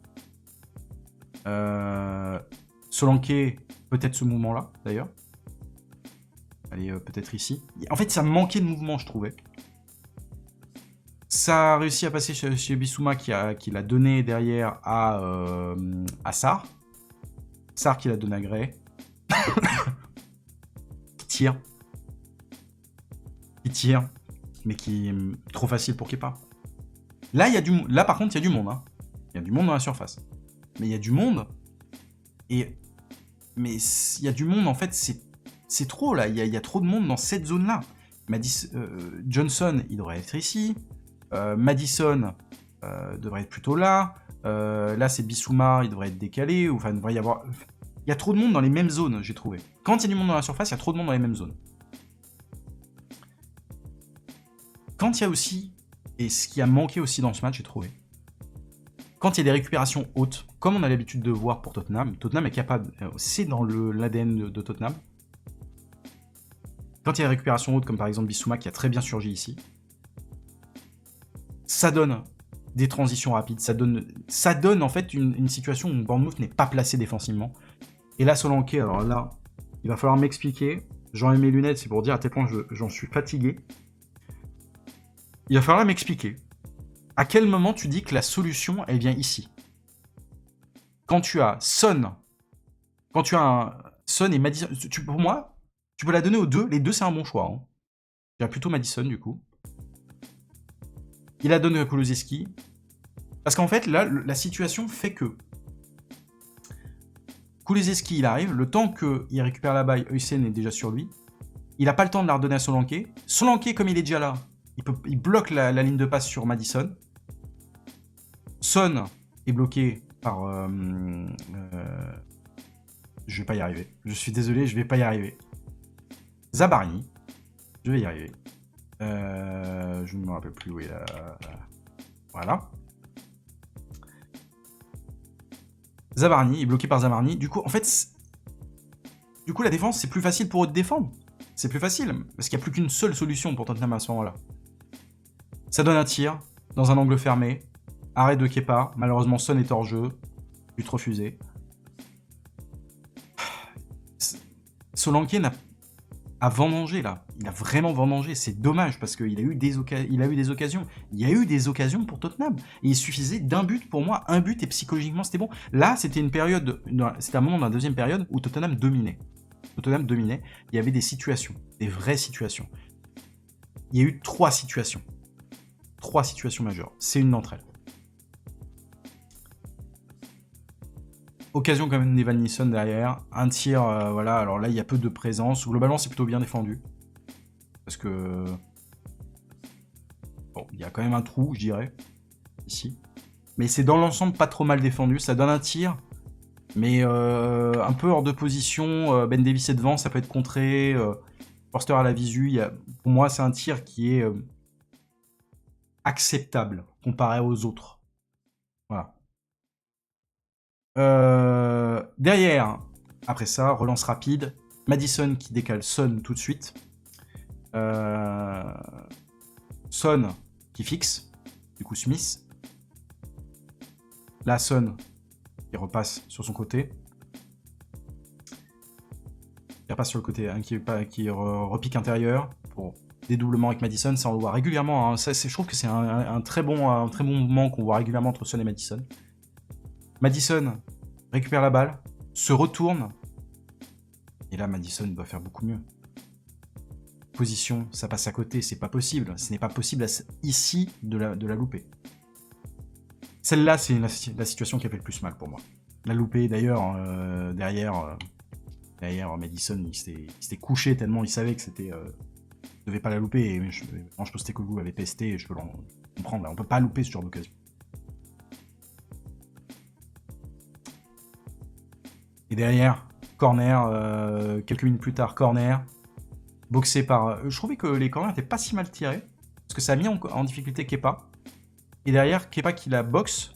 Solanke, peut-être ce mouvement-là, d'ailleurs. Allez, peut-être ici. En fait, ça manquait de mouvement, je trouvais. Ça a réussi à passer chez Bissouma qui l'a donné derrière à Sarr. Sarr qui l'a donné à Gray. Qui tire. Mais qui est trop facile pour Kepa. Là, là par contre, il y a du monde. Hein. Il y a du monde dans la surface. Mais il y a du monde. Mais il y a du monde, en fait, c'est trop, là. Il y a trop de monde dans cette zone-là. Johnson, il devrait être ici. Maddison devrait être plutôt là. Là, c'est Bissouma, il devrait être décalé. Enfin, il devrait y avoir... Il y a trop de monde dans les mêmes zones, j'ai trouvé. Quand il y a du monde dans la surface, il y a trop de monde dans les mêmes zones. Quand il y a aussi, et ce qui a manqué aussi dans ce match, j'ai trouvé, quand il y a des récupérations hautes, comme on a l'habitude de voir pour Tottenham est capable, c'est dans l'ADN de Tottenham. Quand il y a des récupérations hautes, comme par exemple Bissouma qui a très bien surgi ici, ça donne des transitions rapides, ça donne en fait une situation où Bournemouth n'est pas placé défensivement. Et là, Solanke, alors là, il va falloir m'expliquer. J'enlève mes lunettes, c'est pour dire à tel point j'en suis fatigué. Il va falloir m'expliquer. À quel moment tu dis que la solution, elle vient ici? Quand tu as Son, quand tu as un Son et Maddison, pour moi, tu peux la donner aux deux. Les deux, c'est un bon choix. Hein. J'ai plutôt Maddison, du coup. Il la donne à Kulusevski. Parce qu'en fait, là, la situation fait que Kulusevski, il arrive. Le temps qu'il récupère la balle, Huysen est déjà sur lui. Il n'a pas le temps de la redonner à Solanke. Solanke, comme il est déjà là, il bloque la ligne de passe sur Maddison. Son est bloqué par... je vais pas y arriver. Je suis désolé, je vais pas y arriver. Zabarni. Je vais y arriver. Je ne me rappelle plus où il est. Voilà. Zabarni est bloqué par Zabarni. Du coup, en fait, la défense, c'est plus facile pour eux de défendre. C'est plus facile, parce qu'il n'y a plus qu'une seule solution pour Tottenham à ce moment-là. Ça donne un tir, dans un angle fermé. Arrêt de Kepa. Malheureusement, Son est hors jeu. But refusé. Solanke a vendangé là. Il a vraiment vendangé. C'est dommage parce qu'il a eu des occasions. Il y a eu des occasions pour Tottenham. Et il suffisait d'un but pour moi. Un but et psychologiquement c'était bon. Là, c'était une période. C'était un moment dans la deuxième période où Tottenham dominait. Il y avait des situations. Des vraies situations. Il y a eu 3 situations. 3 situations majeures. C'est une d'entre elles. Occasion quand même d'Evan Nilsson derrière. Un tir, voilà. Alors là, il y a peu de présence. Globalement, c'est plutôt bien défendu. Parce que... Bon, il y a quand même un trou, je dirais. Ici. Mais c'est dans l'ensemble pas trop mal défendu. Ça donne un tir. Mais un peu hors de position. Ben Davies est devant, ça peut être contré. Forster à la visu. Pour moi, c'est un tir qui est acceptable comparé aux autres. Voilà. Derrière, après ça, relance rapide. Maddison qui décale Son tout de suite. Son qui fixe. Du coup, Smith. Là, Son qui repasse sur son côté. Il repasse sur le côté, hein, qui repique intérieur pour dédoublement avec Maddison. Ça, on le voit régulièrement. Hein. Je trouve que c'est un très bon mouvement qu'on voit régulièrement entre Son et Maddison. Maddison récupère la balle, se retourne. Et là, Maddison doit faire beaucoup mieux. Position, ça passe à côté, c'est pas possible. Ce n'est pas possible ici de la louper. Celle-là, c'est la situation qui a fait le plus mal pour moi. La louper, d'ailleurs, derrière, Maddison, il s'était couché tellement il savait que c'était... il devait pas la louper. Et je pense que Postecoglou avait pesté, et je peux le comprendre. Là, on peut pas louper ce genre d'occasion. Et derrière, corner, quelques minutes plus tard, corner, boxé par... je trouvais que les corners n'étaient pas si mal tirés, parce que ça a mis en difficulté Kepa. Et derrière, Kepa qui la boxe,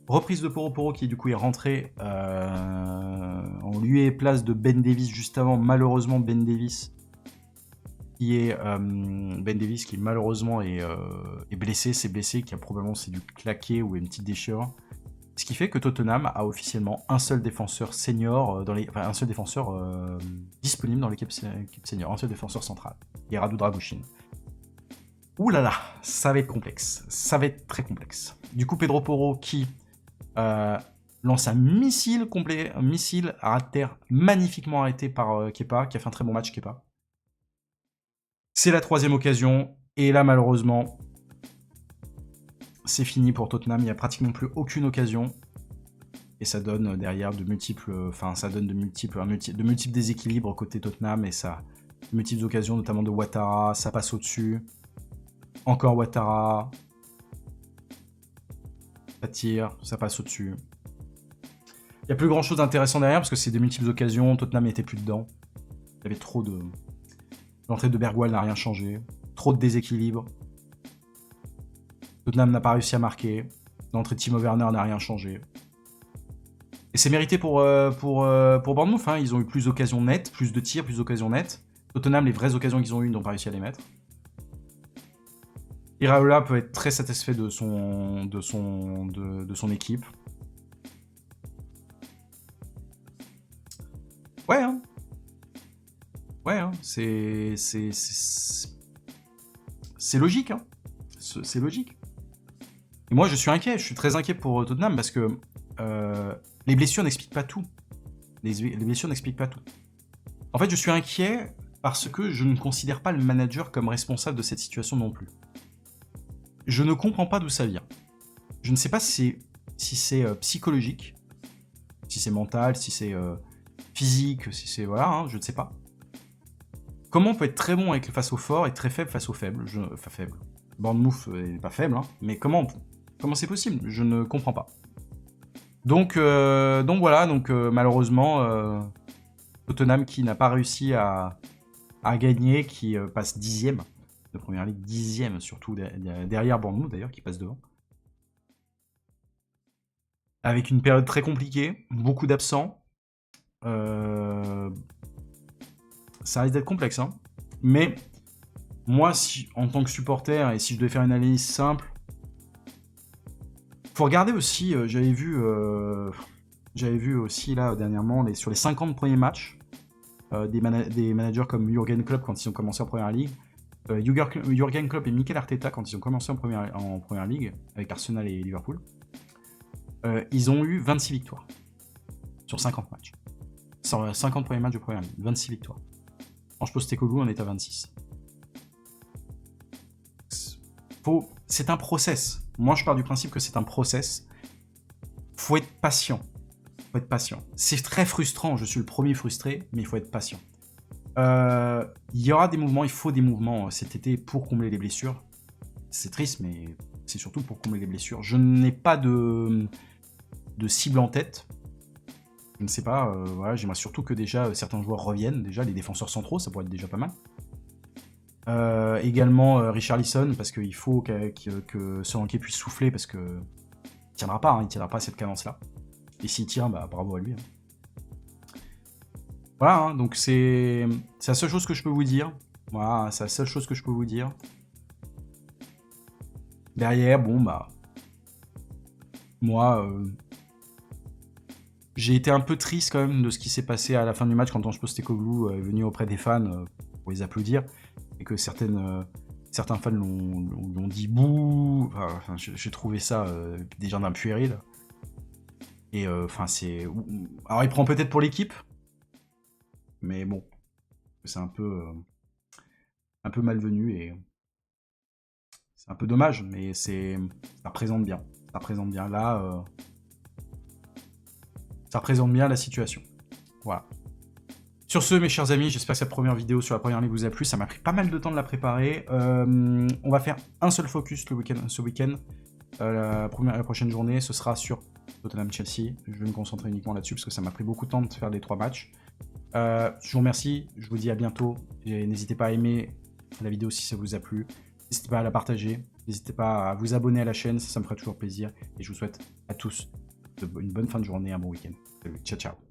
reprise de Poro qui du coup est rentré en lieu et place de Ben Davies juste avant. Malheureusement, Ben Davies qui malheureusement est blessé, c'est probablement c'est dû claquer ou une petite déchirure. Ce qui fait que Tottenham a officiellement un seul défenseur senior, un seul défenseur disponible dans l'équipe senior, un seul défenseur central, qui est Radu Dragusin. Ouh là là, ça va être complexe, ça va être très complexe. Du coup, Pedro Porro qui lance un missile complet, un missile à ras de terre magnifiquement arrêté par Kepa, qui a fait un très bon match, Kepa. C'est la 3e occasion, et là malheureusement... c'est fini pour Tottenham, il n'y a pratiquement plus aucune occasion. Et ça donne derrière de multiples déséquilibres côté Tottenham. Et ça, de multiples occasions, notamment de Ouattara, ça passe au-dessus. Encore Ouattara. Ça tire, ça passe au-dessus. Il n'y a plus grand chose d'intéressant derrière parce que c'est des multiples occasions. Tottenham n'était plus dedans. Il y avait trop de... L'entrée de Bergwijn n'a rien changé. Trop de déséquilibre. Tottenham n'a pas réussi à marquer. L'entrée de Timo Werner n'a rien changé. Et c'est mérité pour Bournemouth. Hein. Ils ont eu plus d'occasions nettes, plus de tirs, plus d'occasions nettes. Tottenham, les vraies occasions qu'ils ont eues, ils n'ont pas réussi à les mettre. Iraola peut être très satisfait de son équipe. Ouais, hein. Ouais, hein. C'est logique, hein. C'est logique. Et moi, je suis inquiet. Je suis très inquiet pour Tottenham parce que les blessures n'expliquent pas tout. Les blessures n'expliquent pas tout. En fait, je suis inquiet parce que je ne considère pas le manager comme responsable de cette situation non plus. Je ne comprends pas d'où ça vient. Je ne sais pas si c'est psychologique, si c'est mental, si c'est physique, si c'est... Voilà, hein, je ne sais pas. Comment on peut être très bon face aux forts et très faible face aux faibles? Enfin, faible. Bournemouth n'est pas faible, hein, mais comment c'est possible? Je ne comprends pas. Donc voilà, malheureusement, Tottenham qui n'a pas réussi à gagner, qui passe 10e de Première Ligue, 10e surtout, derrière Bournemouth d'ailleurs, qui passe devant. Avec une période très compliquée, beaucoup d'absents. Ça risque d'être complexe, hein. Mais moi, en tant que supporter, et si je devais faire une analyse simple, faut regarder aussi, j'avais vu aussi là dernièrement sur les 50 premiers matchs des managers comme Jürgen Klopp quand ils ont commencé en Première Ligue, Jürgen Klopp et Mikel Arteta quand ils ont commencé en Première Ligue avec Arsenal et Liverpool, ils ont eu 26 victoires sur 50 matchs. Sur 50 premiers matchs de Première Ligue, 26 victoires. Ange Postecoglou, on est à 26. C'est un process. Moi, je pars du principe que c'est un process. Faut être patient. C'est très frustrant. Je suis le premier frustré, mais il faut être patient. Il y aura des mouvements, il faut des mouvements cet été pour combler les blessures. C'est triste, mais c'est surtout pour combler les blessures. Je n'ai pas de cible en tête. Je ne sais pas. Voilà, j'aimerais surtout que déjà certains joueurs reviennent. Déjà, les défenseurs centraux, ça pourrait être déjà pas mal. Également Richarlison, parce qu'il faut que Solanke puisse souffler, parce que il tiendra pas à cette cadence-là. Et s'il tient, bah, bravo à lui. Hein. Voilà, hein, donc c'est la seule chose que je peux vous dire. Voilà, c'est la seule chose que je peux vous dire. Derrière, bon, bah... Moi, j'ai été un peu triste quand même de ce qui s'est passé à la fin du match quand Ange Postecoglou est venu auprès des fans pour les applaudir. Et que certains fans l'ont dit bouh. Enfin, j'ai trouvé ça déjà d'un puéril. Et c'est... Alors il prend peut-être pour l'équipe, mais bon, c'est un peu malvenu et c'est un peu dommage, mais ça représente bien. Ça représente bien là. Ça représente bien la situation. Voilà. Sur ce, mes chers amis, j'espère que cette première vidéo sur la Première Ligue vous a plu. Ça m'a pris pas mal de temps de la préparer. On va faire un seul focus ce week-end. La prochaine journée, ce sera sur Tottenham-Chelsea. Je vais me concentrer uniquement là-dessus parce que ça m'a pris beaucoup de temps de faire les 3 matchs. Je vous remercie. Je vous dis à bientôt. N'hésitez pas à aimer la vidéo si ça vous a plu. N'hésitez pas à la partager. N'hésitez pas à vous abonner à la chaîne. Ça me ferait toujours plaisir. Et je vous souhaite à tous une bonne fin de journée, un bon week-end. Ciao, ciao.